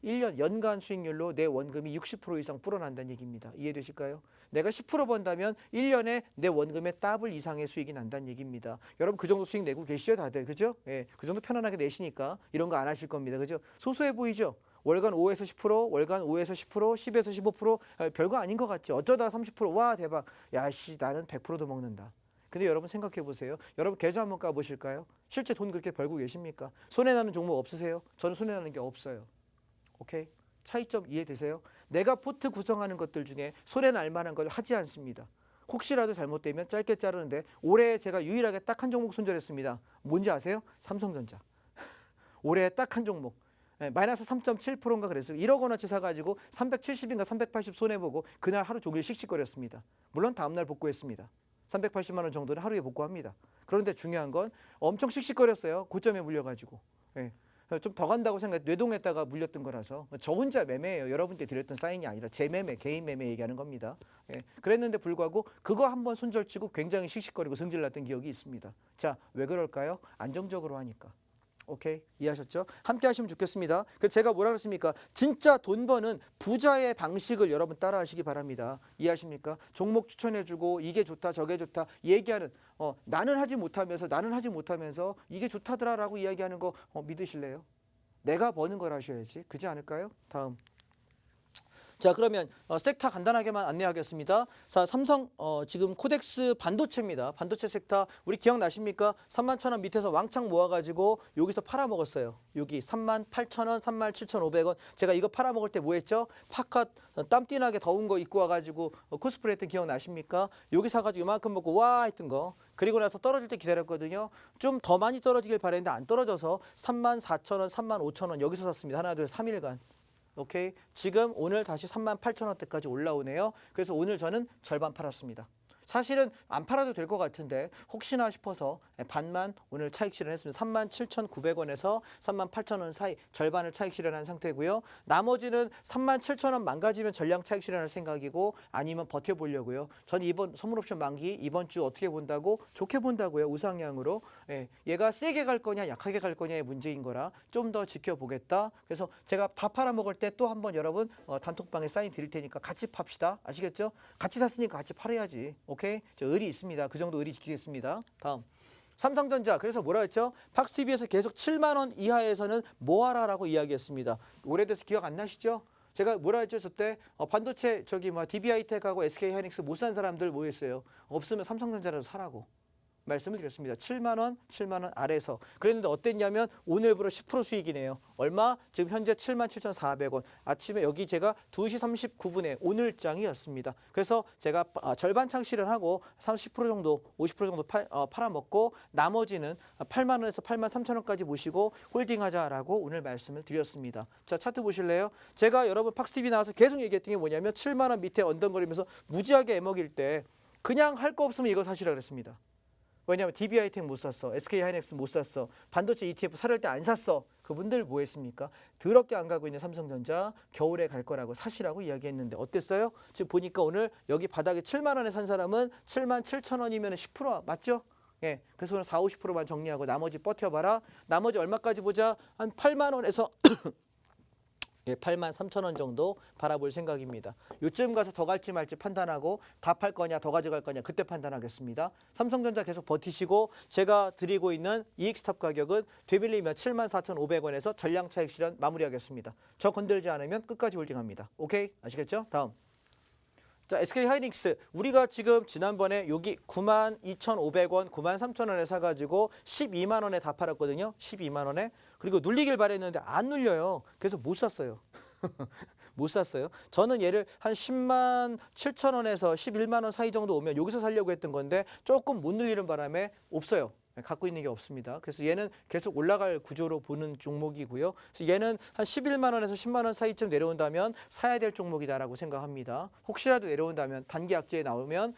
1년 연간 수익률로 내 원금이 60% 이상 불어난다는 얘기입니다. 이해되실까요? 내가 10% 번다면 1년에 내 원금의 더블 이상의 수익이 난다는 얘기입니다. 여러분 그 정도 수익 내고 계시죠 다들? 그죠? 예, 그 정도 편안하게 내시니까 이런 거 안 하실 겁니다. 그죠? 소소해 보이죠? 월간 5에서 10%, 월간 5에서 10%, 10에서 15%, 별거 아닌 것 같죠? 어쩌다 30%, 와 대박. 야씨 나는 100%도 먹는다. 근데 여러분 생각해 보세요. 여러분 계좌 한번 까보실까요? 실제 돈 그렇게 벌고 계십니까? 손해나는 종목 없으세요? 저는 손해나는 게 없어요. 오케이? 차이점 이해되세요? 내가 포트 구성하는 것들 중에 손해날 만한 걸 하지 않습니다. 혹시라도 잘못되면 짧게 자르는데 올해 제가 유일하게 딱 한 종목 손절했습니다. 뭔지 아세요? 삼성전자. 올해 딱 한 종목. 마이너스 3.7%인가 그랬어요. 1억 원어치 사가지고 370인가 380 손해보고 그날 하루 종일 씩씩거렸습니다. 물론 다음날 복구했습니다. 380만 원 정도는 하루에 복구합니다. 그런데 중요한 건 엄청 씩씩거렸어요. 고점에 물려가지고. 예. 좀 더 간다고 생각해 뇌동했다가 물렸던 거라서 저 혼자 매매예요. 여러분께 드렸던 사인이 아니라 제 매매, 개인 매매 얘기하는 겁니다. 예. 그랬는데 불구하고 그거 한번 손절치고 굉장히 씩씩거리고 승질났던 기억이 있습니다. 자, 왜 그럴까요? 안정적으로 하니까. 오케이? 이해하셨죠? 함께 하시면 좋겠습니다. 그래서 제가 뭐라 그랬습니까? 진짜 돈 버는 부자의 방식을 여러분 따라 하시기 바랍니다. 이해하십니까? 종목 추천해주고 이게 좋다 저게 좋다 얘기하는 나는 하지 못하면서 이게 좋다더라라고 이야기하는 거 믿으실래요? 내가 버는 걸 하셔야지. 그렇지 않을까요? 다음. 자, 그러면 섹터 간단하게만 안내하겠습니다. 자, 삼성 지금 코덱스 반도체입니다. 반도체 섹터 우리 기억나십니까? 31,000원 밑에서 왕창 모아가지고 여기서 팔아먹었어요. 여기 38,000원, 37,500원. 제가 이거 팔아먹을 때 뭐 했죠? 파카 땀띠나게 더운 거 입고 와가지고 코스프레 했던 기억나십니까? 여기 사가지고 이만큼 먹고 와 했던 거. 그리고 나서 떨어질 때 기다렸거든요. 좀 더 많이 떨어지길 바랬는데 안 떨어져서 34,000원, 35,000원 여기서 샀습니다. 하나, 둘, 3일간. 오케이. 지금 오늘 다시 38,000원대까지 올라오네요. 그래서 오늘 저는 절반 팔았습니다. 사실은 안 팔아도 될 것 같은데 혹시나 싶어서 반만 오늘 차익 실현했습니다. 37,900원에서 38,000원 사이 절반을 차익 실현한 상태고요. 나머지는 37,000원 망가지면 전량 차익 실현할 생각이고 아니면 버텨보려고요. 저는 이번 선물옵션 만기 이번 주 어떻게 본다고? 좋게 본다고요. 우상향으로. 얘가 세게 갈 거냐 약하게 갈 거냐의 문제인 거라 좀 더 지켜보겠다. 그래서 제가 다 팔아먹을 때 또 한번 여러분 단톡방에 사인 드릴 테니까 같이 팝시다. 아시겠죠? 같이 샀으니까 같이 팔아야지. 오케이? 저 의리 있습니다. 그 정도 의리 지키겠습니다. 다음. 삼성전자. 그래서 뭐라 했죠? 팍스TV에서 계속 7만 원 이하에서는 뭐하라라고 이야기했습니다. 오래돼서 기억 안 나시죠? 제가 뭐라 했죠? 저때 반도체 DB하이텍하고 SK하이닉스 못 산 사람들 뭐 했어요? 없으면 삼성전자라도 사라고. 말씀을 드렸습니다. 7만 원 아래서. 그랬는데 어땠냐면 오늘부로 10% 수익이네요. 얼마? 지금 현재 77,400원. 아침에 여기 제가 2시 39분에 오늘장이었습니다. 그래서 제가 절반 창 실현하고 30% 정도, 50% 정도 팔아먹고 나머지는 8만 원에서 8만 3천 원까지 모시고 홀딩하자라고 오늘 말씀을 드렸습니다. 자, 차트 보실래요? 제가 여러분 팍스TV 나와서 계속 얘기했던 게 뭐냐면 7만 원 밑에 언덕거리면서 무지하게 애먹일 때 그냥 할 거 없으면 이거 사시라 그랬습니다. 왜냐하면 DB하이텍 못 샀어. SK하이닉스 못 샀어. 반도체 ETF 사려할 때 안 샀어. 그분들 뭐 했습니까? 더럽게 안 가고 있는 삼성전자 겨울에 갈 거라고 사시라고 이야기했는데 어땠어요? 지금 보니까 오늘 여기 바닥에 7만 원에 산 사람은 7만 7천 원이면 10% 맞죠? 예, 그래서 오늘 4, 50%만 정리하고 나머지 버텨봐라. 나머지 얼마까지 보자? 한 8만 원에서 8만 3천 원 정도 바라볼 생각입니다. 요쯤 가서 더 갈지 말지 판단하고 다 팔 거냐 더 가져갈 거냐 그때 판단하겠습니다. 삼성전자 계속 버티시고 제가 드리고 있는 이익 스탑 가격은 되밀리면 74,500원에서 전량 차익 실현 마무리하겠습니다. 저 건들지 않으면 끝까지 홀딩합니다. 오케이? 아시겠죠? 다음. 자, SK하이닉스 우리가 지금 지난번에 여기 92,500원, 93,000원에 사가지고 12만 원에 다 팔았거든요. 12만 원에. 그리고 눌리길 바랬는데 안 눌려요. 그래서 못 샀어요. 못 샀어요. 저는 얘를 한 10만 7천 원에서 11만 원 사이 정도 오면 여기서 살려고 했던 건데 조금 못 눌리는 바람에 없어요. 갖고 있는 게 없습니다. 그래서 얘는 계속 올라갈 구조로 보는 종목이고요. 그래서 얘는 한 11만 원에서 10만 원 사이쯤 내려온다면 사야 될 종목이다라고 생각합니다. 혹시라도 내려온다면 단기 악재에 나오면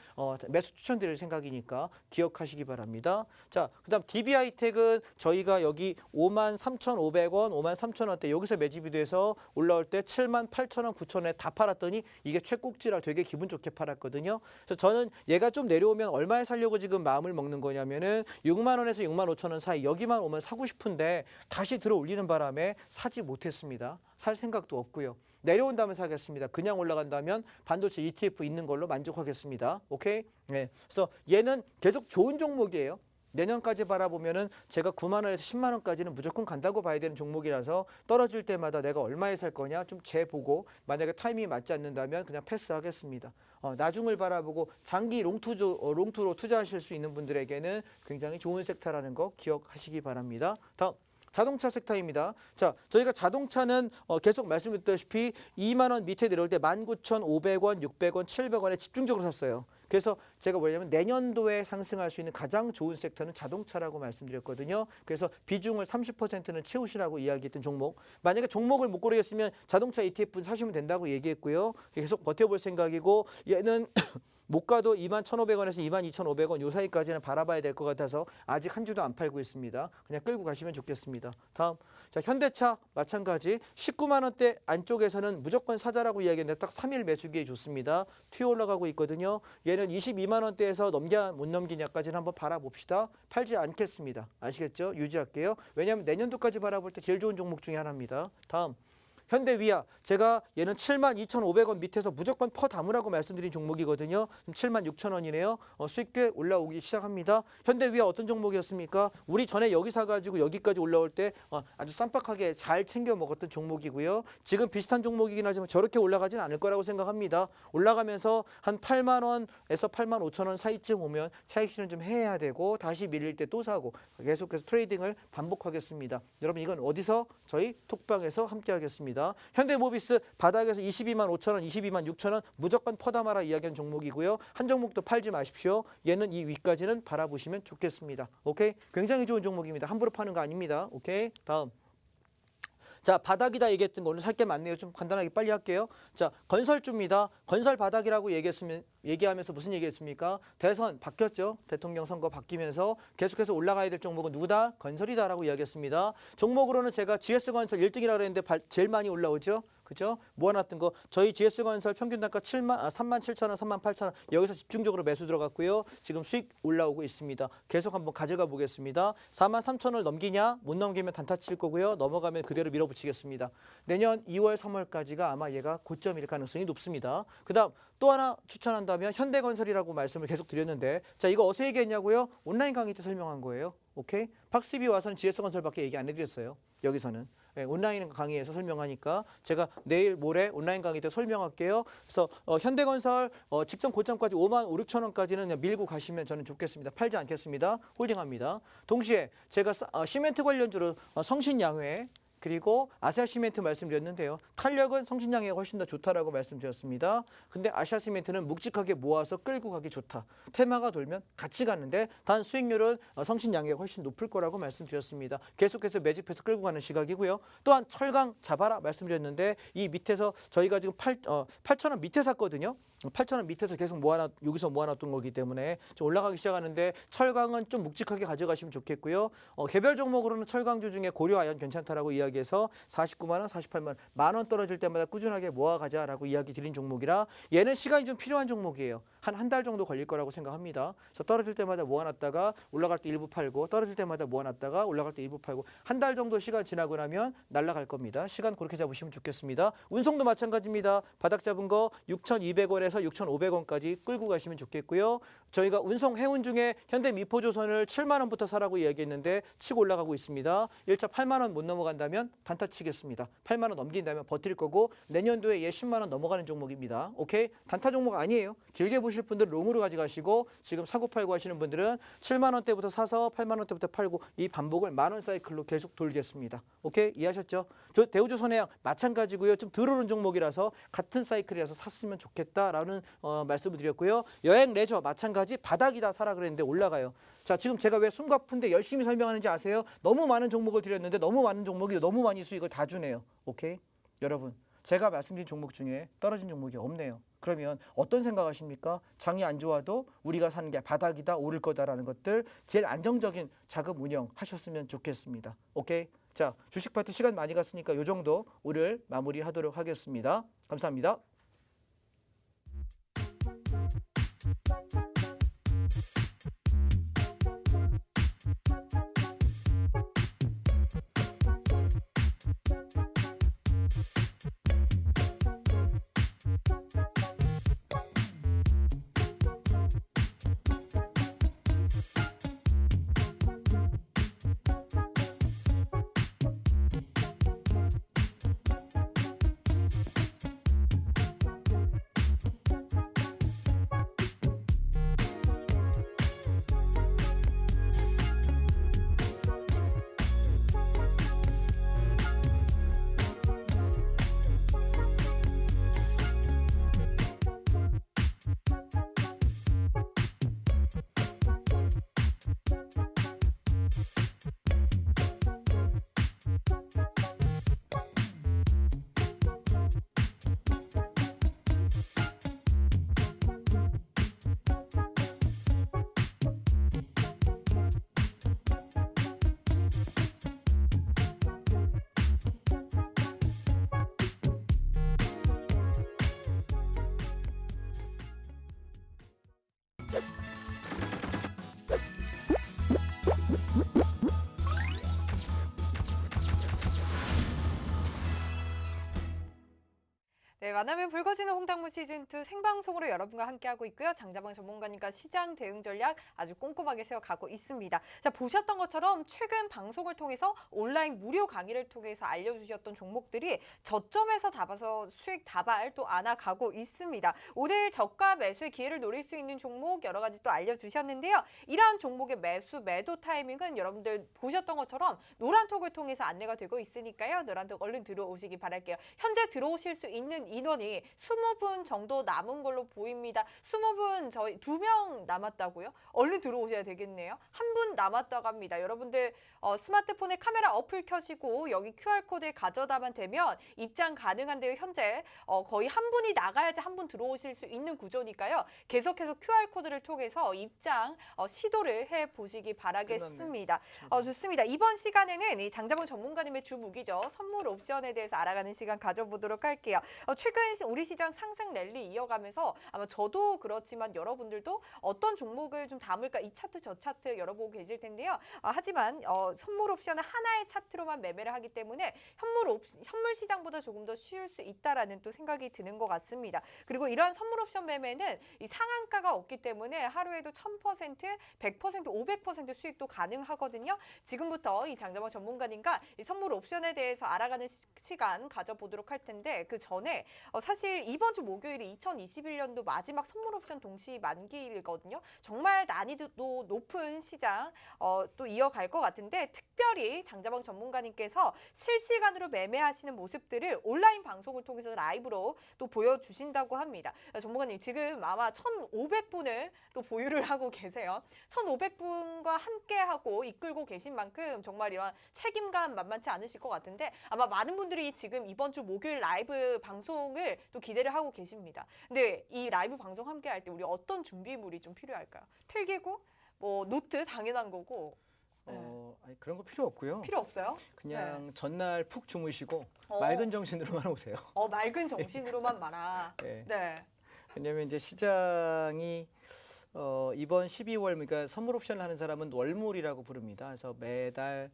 매수 추천드릴 생각이니까 기억하시기 바랍니다. 자, 그다음 DB하이텍은 저희가 여기 53,500원, 53,000원대 여기서 매집이 돼서 올라올 때 78,000원, 9,000원에 다 팔았더니 이게 최꼭지라 되게 기분 좋게 팔았거든요. 그래서 저는 얘가 좀 내려오면 얼마에 살려고 지금 마음을 먹는 거냐면은 6만 원에서 6만 5천 원 사이 여기만 오면 사고 싶은데 다시 들어 올리는 바람에 사지 못했습니다. 살 생각도 없고요. 내려온다면 사겠습니다. 그냥 올라간다면 반도체 ETF 있는 걸로 만족하겠습니다. 오케이? 네. 그래서 얘는 계속 좋은 종목이에요. 내년까지 바라보면은 제가 9만 원에서 10만 원까지는 무조건 간다고 봐야 되는 종목이라서 떨어질 때마다 내가 얼마에 살 거냐 좀 재보고 만약에 타이밍이 맞지 않는다면 그냥 패스하겠습니다. 나중을 바라보고 장기 롱투로 투자하실 수 있는 분들에게는 굉장히 좋은 섹터라는 거 기억하시기 바랍니다. 다음. 자동차 섹터입니다. 자, 저희가 자동차는 계속 말씀드렸다시피 2만 원 밑에 내려올 때 19,500원, 600원, 700원에 집중적으로 샀어요. 그래서 제가 뭐냐면 내년도에 상승할 수 있는 가장 좋은 섹터는 자동차라고 말씀드렸거든요. 그래서 비중을 30%는 채우시라고 이야기했던 종목. 만약에 종목을 못 고르겠으면 자동차 ETF 사시면 된다고 얘기했고요. 계속 버텨볼 생각이고 얘는 못 가도 21,500원에서 22,500원 요 사이까지는 바라봐야 될 것 같아서 아직 한 주도 안 팔고 있습니다. 그냥 끌고 가시면 좋겠습니다. 다음. 자, 현대차 마찬가지 19만 원대 안쪽에서는 무조건 사자라고 이야기했는데 딱 3일 매수기에 좋습니다. 튀어 올라가고 있거든요. 얘는 22만 원대에서 못 넘기냐까지는 한번 바라봅시다. 팔지 않겠습니다. 아시겠죠? 유지할게요. 왜냐하면 내년도까지 바라볼 때 제일 좋은 종목 중에 하나입니다. 다음. 현대위아 제가 얘는 72,500원 밑에서 무조건 퍼 담으라고 말씀드린 종목이거든요. 76,000원이네요. 수익 꽤 올라오기 시작합니다. 현대위아 어떤 종목이었습니까? 우리 전에 여기 사가지고 여기까지 올라올 때 아주 쌈박하게 잘 챙겨 먹었던 종목이고요. 지금 비슷한 종목이긴 하지만 저렇게 올라가진 않을 거라고 생각합니다. 올라가면서 한 8만 원에서 8만 5천 원 사이쯤 오면 차익 실현 좀 해야 되고 다시 밀릴 때 또 사고 계속해서 트레이딩을 반복하겠습니다. 여러분 이건 어디서? 저희 톡방에서 함께 하겠습니다. 현대모비스 바닥에서 22만 5천 원, 22만 6천 원 무조건 퍼담아라 이야기한 종목이고요. 한 종목도 팔지 마십시오. 얘는 이 위까지는 바라보시면 좋겠습니다. 오케이? 굉장히 좋은 종목입니다. 함부로 파는 거 아닙니다. 오케이? 다음. 자, 바닥이다 얘기했던 거 오늘 살 게 많네요. 좀 간단하게 빨리 할게요. 자, 건설주입니다. 건설 바닥이라고 얘기하면서 무슨 얘기했습니까? 대선 바뀌었죠. 대통령 선거 바뀌면서 계속해서 올라가야 될 종목은 누구다? 건설이다라고 이야기했습니다. 종목으로는 제가 GS건설 1등이라고 그랬는데 제일 많이 올라오죠. 그죠? 모아놨던 거 저희 GS건설 평균 단가 37,000원, 38,000원 여기서 집중적으로 매수 들어갔고요. 지금 수익 올라오고 있습니다. 계속 한번 가져가 보겠습니다. 43,000원을 넘기냐? 못 넘기면 단타 칠 거고요. 넘어가면 그대로 밀어붙이겠습니다. 내년 2월, 3월까지가 아마 얘가 고점일 가능성이 높습니다. 그다음 또 하나 추천한다면 현대건설이라고 말씀을 계속 드렸는데 자 이거 어디서 얘기했냐고요? 온라인 강의 때 설명한 거예요. 오케이? 팍스TV 와서는 GS건설밖에 얘기 안 해드렸어요. 여기서는. 네, 온라인 강의에서 설명하니까 제가 내일 모레 온라인 강의 때 설명할게요. 그래서 현대건설 직전 고점까지 5만 5, 6천 원까지는 그냥 밀고 가시면 저는 좋겠습니다. 팔지 않겠습니다. 홀딩합니다. 동시에 제가 시멘트 관련주로 성신양회 그리고 아시아시멘트 말씀드렸는데요. 탄력은 성신양회가 훨씬 더 좋다라고 말씀드렸습니다. 근데 아시아시멘트는 묵직하게 모아서 끌고 가기 좋다. 테마가 돌면 같이 가는데 단 수익률은 성신양회가 훨씬 높을 거라고 말씀드렸습니다. 계속해서 매집해서 끌고 가는 시각이고요. 또한 철강 잡아라 말씀드렸는데 이 밑에서 저희가 지금 8,000원 밑에 샀거든요. 8,000원 밑에서 계속 여기서 모아놨던 거기 때문에 좀 올라가기 시작하는데 철강은 좀 묵직하게 가져가시면 좋겠고요. 개별 종목으로는 철강주 중에 고려아연 괜찮다라고 이야기 이야기해서 49만 원, 48만 원, 만 원 떨어질 때마다 꾸준하게 모아가자라고 이야기 드린 종목이라 얘는 시간이 좀 필요한 종목이에요. 한 달 정도 걸릴 거라고 생각합니다. 그래서 떨어질 때마다 모아놨다가 올라갈 때 일부 팔고 떨어질 때마다 모아놨다가 올라갈 때 일부 팔고 한 달 정도 시간 지나고 나면 날아갈 겁니다. 시간 그렇게 잡으시면 좋겠습니다. 운송도 마찬가지입니다. 바닥 잡은 거 6,200원에서 6,500원까지 끌고 가시면 좋겠고요. 저희가 운송 해운 중에 현대미포조선을 7만 원부터 사라고 이야기했는데 치고 올라가고 있습니다. 1차 8만 원 못 넘어간다면 단타 치겠습니다. 8만 원 넘긴다면 버틸 거고 내년도에 얘 10만 원 넘어가는 종목입니다. 오케이? 단타 종목 아니에요. 길게 보실 분들 롱으로 가져가시고 지금 사고 팔고 하시는 분들은 7만 원대부터 사서 8만 원대부터 팔고 이 반복을 만 원 사이클로 계속 돌겠습니다. 오케이? 이해하셨죠? 저 대우조선해양 마찬가지고요. 좀 덜 오른 종목이라서 같은 사이클이라서 샀으면 좋겠다라는 말씀을 드렸고요. 여행 레저 마찬가지 바닥이다 사라 그랬는데 올라가요. 자, 지금 제가 왜 숨 가쁜데 열심히 설명하는지 아세요? 너무 많은 종목을 드렸는데 너무 많은 종목이 너무 많이 수익을 다 주네요. 오케이? 여러분, 제가 말씀드린 종목 중에 떨어진 종목이 없네요. 그러면 어떤 생각하십니까? 장이 안 좋아도 우리가 사는 게 바닥이다, 오를 거다라는 것들 제일 안정적인 자금 운영 하셨으면 좋겠습니다. 오케이? 자, 주식 파트 시간 많이 갔으니까 요 정도 오늘 마무리하도록 하겠습니다. 감사합니다.
네, 만나면 붉어지는 홍당무 시즌2 생방송으로 여러분과 함께하고 있고요. 장자방 전문가님과 시장 대응 전략 아주 꼼꼼하게 세워가고 있습니다. 자, 보셨던 것처럼 최근 방송을 통해서 온라인 무료 강의를 통해서 알려주셨던 종목들이 저점에서 잡아서 수익 다발 또 안아가고 있습니다. 오늘 저가 매수의 기회를 노릴 수 있는 종목 여러 가지 또 알려주셨는데요. 이러한 종목의 매수, 매도 타이밍은 여러분들 보셨던 것처럼 노란톡을 통해서 안내가 되고 있으니까요. 노란톡 얼른 들어오시기 바랄게요. 현재 들어오실 수 있는 인원이 20분 정도 남은 걸로 보입니다. 20분 저희 2명 남았다고요? 얼른 들어오셔야 되겠네요. 한 분 남았다고 합니다. 여러분들 스마트폰에 카메라 어플 켜시고 여기 QR코드에 가져다만 되면 입장 가능한데요. 현재 거의 한 분이 나가야지 한 분 들어오실 수 있는 구조니까요. 계속해서 QR코드를 통해서 입장 시도를 해보시기 바라겠습니다. 좋습니다. 이번 시간에는 이 장자봉 전문가님의 주 무기죠. 선물 옵션에 대해서 알아가는 시간 가져보도록 할게요. 최근 우리 시장 상승 랠리 이어가면서 아마 저도 그렇지만 여러분들도 어떤 종목을 좀 담을까 이 차트 저 차트 열어보고 계실 텐데요. 하지만 선물 옵션은 하나의 차트로만 매매를 하기 때문에 현물 시장보다 조금 더 쉬울 수 있다라는 또 생각이 드는 것 같습니다. 그리고 이러한 선물 옵션 매매는 이 상한가가 없기 때문에 하루에도 1000%, 100%, 500% 수익도 가능하거든요. 지금부터 이 장자봉 전문가님과 이 선물 옵션에 대해서 알아가는 시간 가져보도록 할 텐데 그 전에 사실 이번 주 목요일이 2021년도 마지막 선물 옵션 동시 만기일이거든요. 정말 난이도 높은 시장 또 이어갈 것 같은데 특별히 장자봉 전문가님께서 실시간으로 매매하시는 모습들을 온라인 방송을 통해서 라이브로 또 보여주신다고 합니다. 전문가님 지금 아마 1,500분을 또 보유를 하고 계세요. 1,500분과 함께하고 이끌고 계신 만큼 정말 이런 책임감 만만치 않으실 것 같은데 아마 많은 분들이 지금 이번 주 목요일 라이브 방송을 또 기대를 하고 계십니다. 근데 이 라이브 방송 함께 할 때 우리 어떤 준비물이 좀 필요할까요? 필기구, 뭐 노트 당연한 거고
아니, 그런 거 필요 없고요.
필요 없어요?
그냥 전날 푹 주무시고
어.
맑은 정신으로만 오세요.
맑은 정신으로만 마라.
네.
네.
왜냐하면 이제 시장이 이번 12월 그러니까 선물 옵션을 하는 사람은 월물이라고 부릅니다. 그래서 매달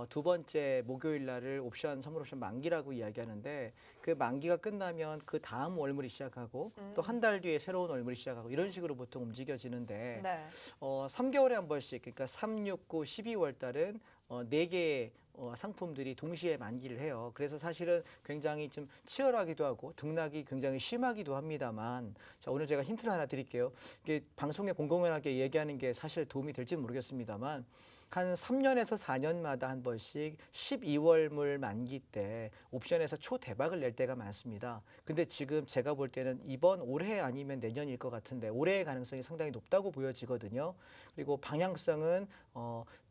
두 번째 목요일 날을 옵션 선물 옵션 만기라고 이야기하는데 그 만기가 끝나면 그 다음 월물이 시작하고 또 한 달 뒤에 새로운 월물이 시작하고 이런 식으로 보통 움직여지는데
네.
3개월에 한 번씩 그러니까 3, 6, 9, 12월 달은 4개의 상품들이 동시에 만기를 해요. 그래서 사실은 굉장히 좀 치열하기도 하고 등락이 굉장히 심하기도 합니다만 자, 오늘 제가 힌트를 하나 드릴게요. 이게 방송에 공공연하게 얘기하는 게 사실 도움이 될지는 모르겠습니다만 한 3년에서 4년마다 한 번씩 12월물 만기 때 옵션에서 초대박을 낼 때가 많습니다. 근데 지금 제가 볼 때는 이번 올해 아니면 내년일 것 같은데 올해의 가능성이 상당히 높다고 보여지거든요. 그리고 방향성은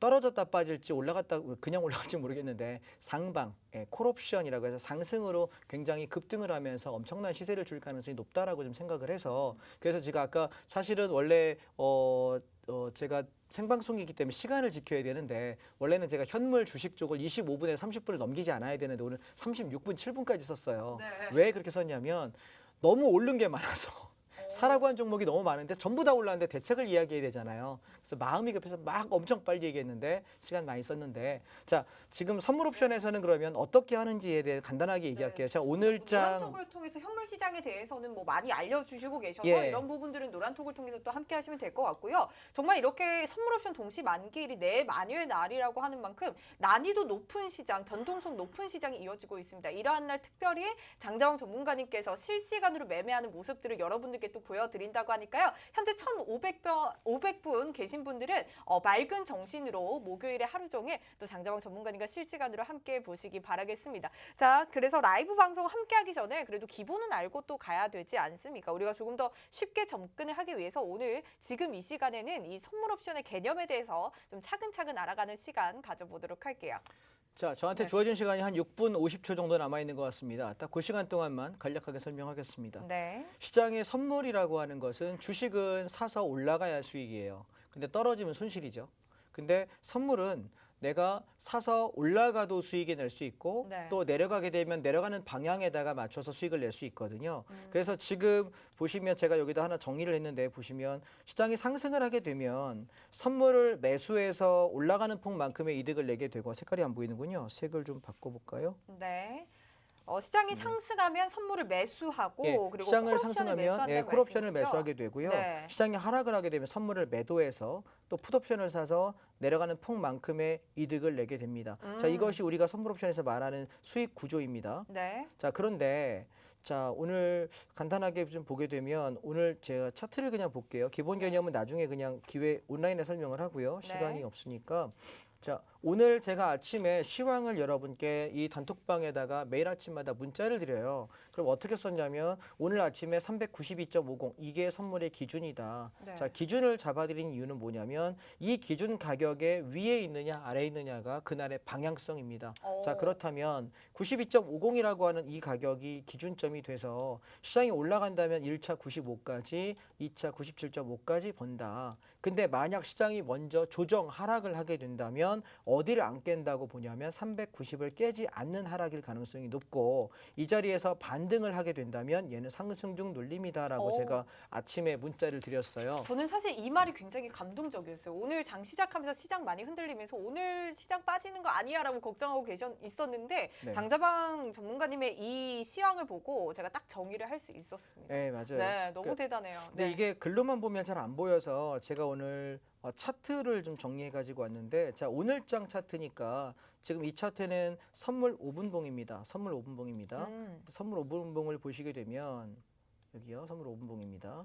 떨어졌다 빠질지 올라갔다 그냥 올라갈지 모르겠는데 상방, 콜옵션이라고 해서 상승으로 굉장히 급등을 하면서 엄청난 시세를 줄 가능성이 높다라고 좀 생각을 해서 그래서 제가 아까 사실은 원래 제가 생방송이기 때문에 시간을 지켜야 되는데 원래는 제가 현물 주식 쪽을 25분에서 30분을 넘기지 않아야 되는데 오늘 36분 7분까지 썼어요.
네.
왜 그렇게 썼냐면 너무 오른 게 많아서 사라고 한 종목이 너무 많은데 전부 다 올랐는데 대책을 이야기해야 되잖아요. 그래서 마음이 급해서 막 엄청 빨리 얘기했는데 시간 많이 썼는데 자 지금 선물 옵션에서는 그러면 어떻게 하는지에 대해 간단하게 얘기할게요. 자 오늘장
노란톡을 통해서 현물 시장에 대해서는 뭐 많이 알려주시고 계셔서
예.
이런 부분들은 노란톡을 통해서 또 함께 하시면 될 것 같고요. 정말 이렇게 선물 옵션 동시 만기일이 내 만유의 날이라고 하는 만큼 난이도 높은 시장, 변동성 높은 시장이 이어지고 있습니다. 이러한 날 특별히 장자왕 전문가님께서 실시간으로 매매하는 모습들을 여러분들께 또 보여드린다고 하니까요. 현재 1,500분 계신 분들은 맑은 정신으로 목요일에 하루 종일 또 장자왕 전문가님과 실시간으로 함께 보시기 바라겠습니다. 자, 그래서 라이브 방송 함께 하기 전에 그래도 기본은 알고 또 가야 되지 않습니까? 우리가 조금 더 쉽게 접근을 하기 위해서 오늘 지금 이 시간에는 이 선물 옵션의 개념에 대해서 좀 차근차근 알아가는 시간 가져보도록 할게요.
자, 저한테
네.
주어진 시간이 한 6분 50초 정도 남아 있는 것 같습니다. 딱 그 시간 동안만 간략하게 설명하겠습니다.
네.
시장의 선물이라고 하는 것은 주식은 사서 올라가야 수익이에요. 근데 떨어지면 손실이죠. 근데 선물은 내가 사서 올라가도 수익이 낼 수 있고
네.
또 내려가게 되면 내려가는 방향에다가 맞춰서 수익을 낼 수 있거든요. 그래서 지금 보시면 제가 여기다 하나 정리를 했는데 보시면 시장이 상승을 하게 되면 선물을 매수해서 올라가는 폭만큼의 이득을 내게 되고 색깔이 안 보이는군요. 색을 좀 바꿔볼까요?
네. 시장이 상승하면 선물을 매수하고
예,
그리고
시장을
콜옵션을
상승하면
매수한다는
콜옵션을
말씀이시죠?
매수하게 되고요.
네.
시장이 하락을 하게 되면 선물을 매도해서 또 풋옵션을 사서 내려가는 폭만큼의 이득을 내게 됩니다. 자, 이것이 우리가 선물 옵션에서 말하는 수익 구조입니다.
네.
자, 그런데 자, 오늘 간단하게 좀 보게 되면 오늘 제가 차트를 그냥 볼게요. 기본 개념은 나중에 그냥 기회 온라인에 설명을 하고요. 시간이
네.
없으니까. 자, 오늘 제가 아침에 시황을 여러분께 이 단톡방에다가 매일 아침마다 문자를 드려요. 그럼 어떻게 썼냐면 오늘 아침에 392.50 이게 선물의 기준이다.
네.
자, 기준을 잡아드린 이유는 뭐냐면 이 기준 가격에 위에 있느냐 아래에 있느냐가 그날의 방향성입니다. 자, 그렇다면 92.50이라고 하는 이 가격이 기준점이 돼서 시장이 올라간다면 1차 95까지, 2차 97.5까지 본다. 근데 만약 시장이 먼저 조정 하락을 하게 된다면 어디를 안 깬다고 보냐면 390을 깨지 않는 하락일 가능성이 높고 이 자리에서 반등을 하게 된다면 얘는 상승 중 눌림이다라고 제가 아침에 문자를 드렸어요.
저는 사실 이 말이 굉장히 감동적이었어요. 오늘 장 시작하면서 시장 많이 흔들리면서 오늘 시장 빠지는 거 아니야라고 걱정하고 있었는데
네.
장자방 전문가님의 이 시황을 보고 제가 딱 정의를 할 수 있었습니다.
네, 맞아요.
네, 너무
그,
대단해요.
근데
네.
이게 글로만 보면 잘 안 보여서 제가 오늘 차트를 좀 정리해 가지고 왔는데 자, 오늘장 차트니까 지금 이 차트는 선물 5분봉입니다. 선물 5분봉입니다. 선물 5분봉을 보시게 되면 여기요. 선물 5분봉입니다.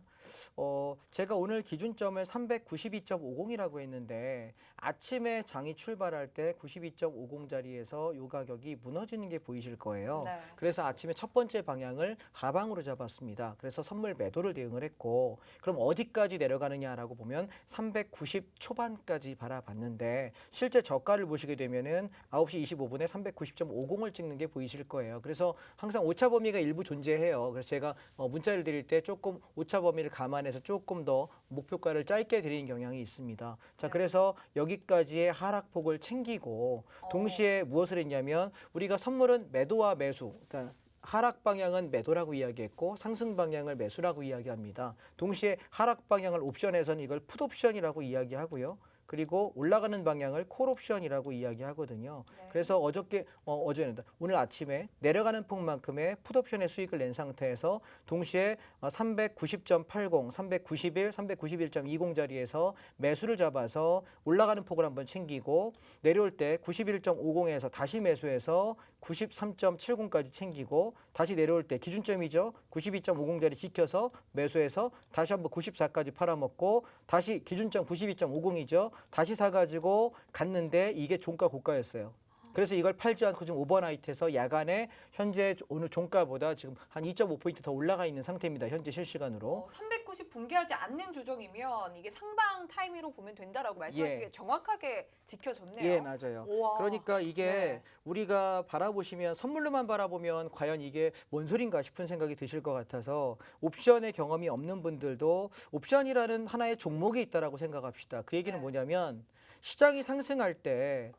제가 오늘 기준점을 392.50이라고 했는데 아침에 장이 출발할 때 92.50 자리에서 이 가격이 무너지는 게 보이실 거예요.
네.
그래서 아침에 첫 번째 방향을 하방으로 잡았습니다. 그래서 선물 매도를 대응을 했고 그럼 어디까지 내려가느냐라고 보면 390 초반까지 바라봤는데 실제 저가를 보시게 되면은 9시 25분에 390.50을 찍는 게 보이실 거예요. 그래서 항상 오차 범위가 일부 존재해요. 그래서 제가 문자를 투자를 드릴 때 조금 오차 범위를 감안해서 조금 더 목표가를 짧게 드리는 경향이 있습니다. 자,
네.
그래서 여기까지의 하락폭을 챙기고 동시에 무엇을 했냐면 우리가 선물은 매도와 매수, 그러니까 하락 방향은 매도라고 이야기했고 상승 방향을 매수라고 이야기합니다. 동시에 하락 방향을 옵션에서는 이걸 풋옵션이라고 이야기하고요. 그리고 올라가는 방향을 콜옵션이라고 이야기하거든요.
네.
그래서 어제는 오늘 아침에 내려가는 폭만큼의 풋옵션의 수익을 낸 상태에서 동시에 390.80, 391, 391.20 자리에서 매수를 잡아서 올라가는 폭을 한번 챙기고 내려올 때 91.50에서 다시 매수해서 93.70까지 챙기고 다시 내려올 때 기준점이죠. 92.50 자리 지켜서 매수해서 다시 한번 94까지 팔아먹고 다시 기준점 92.50이죠. 다시 사가지고 갔는데 이게 종가 고가였어요. 그래서 이걸 팔지 않고 지금 오버나이트에서 야간에 현재 오늘 종가보다 지금 한 2.5포인트 더 올라가 있는 상태입니다. 현재 실시간으로.
390 붕괴하지 않는 조정이면 이게 상방 타이밍으로 보면 된다라고 말씀하시기에
예.
정확하게 지켜졌네요.
예, 맞아요.
우와.
그러니까 이게
네.
우리가 바라보시면 선물로만 바라보면 과연 이게 뭔 소린가 싶은 생각이 드실 것 같아서 옵션의 경험이 없는 분들도 옵션이라는 하나의 종목이 있다라고 생각합시다. 그 얘기는
네.
뭐냐면 시장이 상승할 때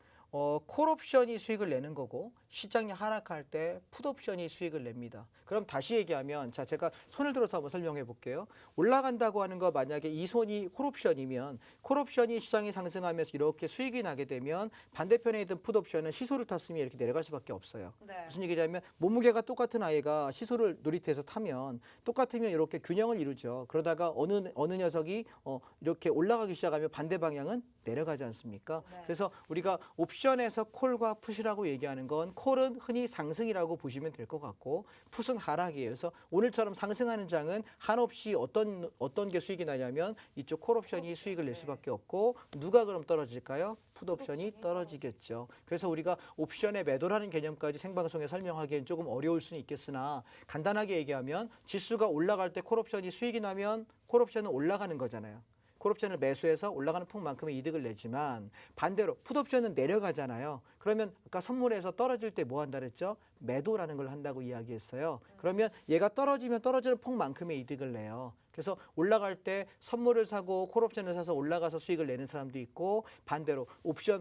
콜옵션이 수익을 내는 거고 시장이 하락할 때 풋옵션이 수익을 냅니다. 그럼 다시 얘기하면 자 제가 손을 들어서 한번 설명해 볼게요. 올라간다고 하는 거 만약에 이 손이 콜옵션이면 콜옵션이 시장이 상승하면서 이렇게 수익이 나게 되면 반대편에 있던 풋옵션은 시소를 탔으면 이렇게 내려갈 수밖에 없어요.
네.
무슨 얘기냐면 몸무게가 똑같은 아이가 시소를 놀이터에서 타면 똑같으면 이렇게 균형을 이루죠. 그러다가 어느 녀석이 이렇게 올라가기 시작하면 반대 방향은 내려가지 않습니까?
네.
그래서 우리가 옵션에서 콜과 풋이라고 얘기하는 건 콜은 흔히 상승이라고 보시면 될 것 같고 풋은 하락이에요. 그래서 오늘처럼 상승하는 장은 한없이 어떤 게 수익이 나냐면 이쪽 콜 옵션이 수익을 낼 수밖에 없고 누가 그럼 떨어질까요? 풋 옵션이 떨어지겠죠. 그래서 우리가 옵션의 매도라는 개념까지 생방송에 설명하기엔 조금 어려울 수는 있겠으나 간단하게 얘기하면 지수가 올라갈 때 콜 옵션이 수익이 나면 콜 옵션은 올라가는 거잖아요. 콜옵션을 매수해서 올라가는 폭만큼의 이득을 내지만 반대로 풋옵션은 내려가잖아요. 그러면 아까 선물에서 떨어질 때 뭐 한다 그랬죠? 매도라는 걸 한다고 이야기했어요. 그러면 얘가 떨어지면 떨어지는 폭만큼의 이득을 내요. 그래서 올라갈 때 선물을 사고 콜옵션을 사서 올라가서 수익을 내는 사람도 있고 반대로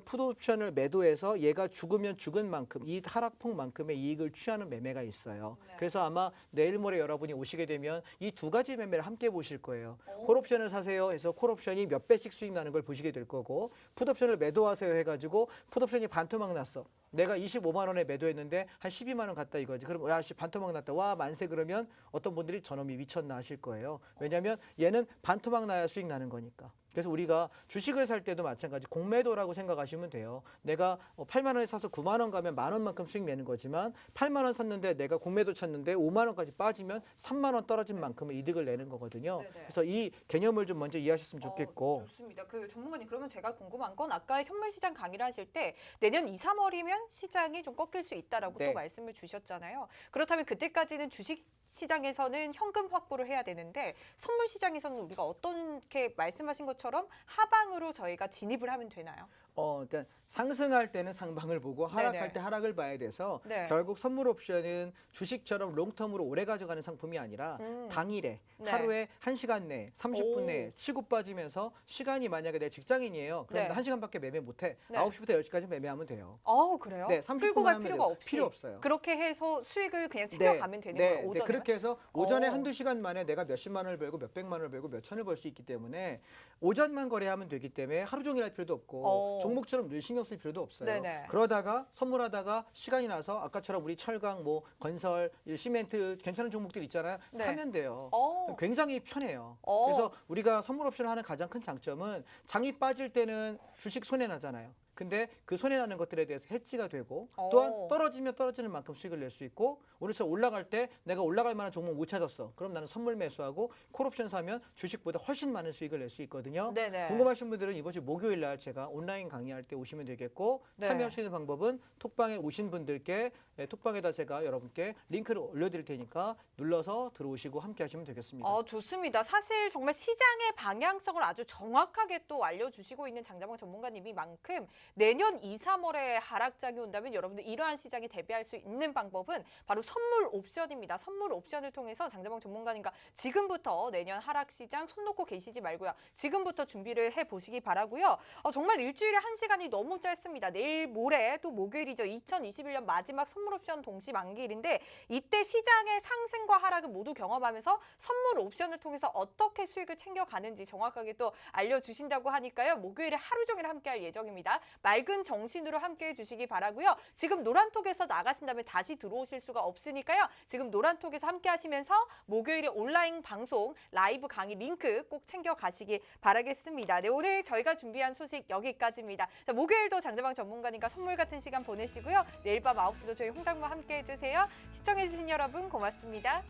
풋옵션을 매도해서 얘가 죽으면 죽은 만큼 이 하락폭만큼의 이익을 취하는 매매가 있어요.
네.
그래서 아마 내일 모레 여러분이 오시게 되면 이 두 가지 매매를 함께 보실 거예요.
오.
콜옵션을 사세요 해서 콜옵션이 몇 배씩 수익 나는 걸 보시게 될 거고 풋옵션을 매도하세요 해가지고 풋옵션이 반토막 났어. 내가 25만 원에 매도했는데 한 12만 원 갔다 이거지. 그럼 야, 반토막 났다. 와, 만세 그러면 어떤 분들이 저놈이 미쳤나 하실 거예요. 왜냐하면 얘는 반토막 나야 수익 나는 거니까. 그래서 우리가 주식을 살 때도 마찬가지 공매도라고 생각하시면 돼요. 내가 8만 원에 사서 9만 원 가면 만 원만큼 수익 내는 거지만 8만 원 샀는데 내가 공매도 쳤는데 5만 원까지 빠지면 3만 원 떨어진 만큼의 이득을 내는 거거든요.
네네.
그래서 이 개념을 좀 먼저 이해하셨으면 좋겠고.
좋습니다. 그 전문가님 그러면 제가 궁금한 건 아까 현물시장 강의를 하실 때 내년 2, 3월이면 시장이 좀 꺾일 수 있다라고
네.
또 말씀을 주셨잖아요. 그렇다면 그때까지는 주식 시장에서는 현금 확보를 해야 되는데 선물 시장에서는 우리가 어떻게 말씀하신 것처럼 하방으로 저희가 진입을 하면 되나요?
그러니까 상승할 때는 상방을 보고 하락할
네네.
때 하락을 봐야 돼서
네.
결국 선물 옵션은 주식처럼 롱텀으로 오래 가져가는 상품이 아니라 당일에
네.
하루에 1시간 내에 30분
오.
내에 치고 빠지면서 시간이 만약에 내 직장인이에요. 그럼
네.
1시간밖에 매매 못해.
네.
9시부터 10시까지 매매하면 돼요.
그래요?
네, 30분
끌고 갈
하면
필요가
돼요.
없이
필요 없어요.
그렇게 해서 수익을 그냥 챙겨가면 되는 거예요. 오전에.
그렇게 해서 오전에
어.
한두 시간 만에 내가 몇십만 원을 벌고 몇백만 원을 벌고 몇천을 벌 수 있기 때문에 오전만 거래하면 되기 때문에 하루 종일 할 필요도 없고 종목처럼 늘 신경 쓸 필요도 없어요.
네네.
그러다가 선물하다가 시간이 나서 아까처럼 우리 철강, 뭐 건설, 시멘트 괜찮은 종목들 있잖아요.
네.
사면 돼요.
어.
굉장히 편해요.
어.
그래서 우리가 선물 옵션을 하는 가장 큰 장점은 장이 빠질 때는 주식 손해 나잖아요. 근데 그 손해 나는 것들에 대해서 해지가 되고 또한 떨어지면 떨어지는 만큼 수익을 낼 수 있고 오늘처럼 올라갈 때 내가 올라갈 만한 종목 못 찾았어. 그럼 나는 선물 매수하고 콜옵션 사면 주식보다 훨씬 많은 수익을 낼 수 있거든요.
네네.
궁금하신 분들은 이번 주 목요일 날 제가 온라인 강의할 때 오시면 되겠고
네.
참여할 수 있는 방법은 톡방에 오신 분들께 톡방에다 제가 여러분께 링크를 올려드릴 테니까 눌러서 들어오시고 함께 하시면 되겠습니다.
좋습니다. 사실 정말 시장의 방향성을 아주 정확하게 또 알려주시고 있는 장자봉 전문가님인 만큼 내년 2, 3월에 하락장이 온다면 여러분들 이러한 시장에 대비할 수 있는 방법은 바로 선물 옵션입니다. 선물 옵션을 통해서 장재봉 전문가님과 지금부터 내년 하락 시장 손 놓고 계시지 말고요. 지금부터 준비를 해보시기 바라고요. 정말 일주일에 1시간이 너무 짧습니다. 내일 모레 또 목요일이죠. 2021년 마지막 선물 옵션 동시 만기일인데 이때 시장의 상승과 하락을 모두 경험하면서 선물 옵션을 통해서 어떻게 수익을 챙겨가는지 정확하게 또 알려주신다고 하니까요. 목요일에 하루 종일 함께할 예정입니다. 맑은 정신으로 함께해 주시기 바라고요. 지금 노란톡에서 나가신다면 다시 들어오실 수가 없으니까요. 지금 노란톡에서 함께 하시면서 목요일에 온라인 방송 라이브 강의 링크 꼭 챙겨가시기 바라겠습니다. 네, 오늘 저희가 준비한 소식 여기까지입니다. 자, 목요일도 장재방 전문가님과 선물 같은 시간 보내시고요. 내일 밤 9시도 저희 홍당무 함께 해주세요. 시청해주신 여러분 고맙습니다.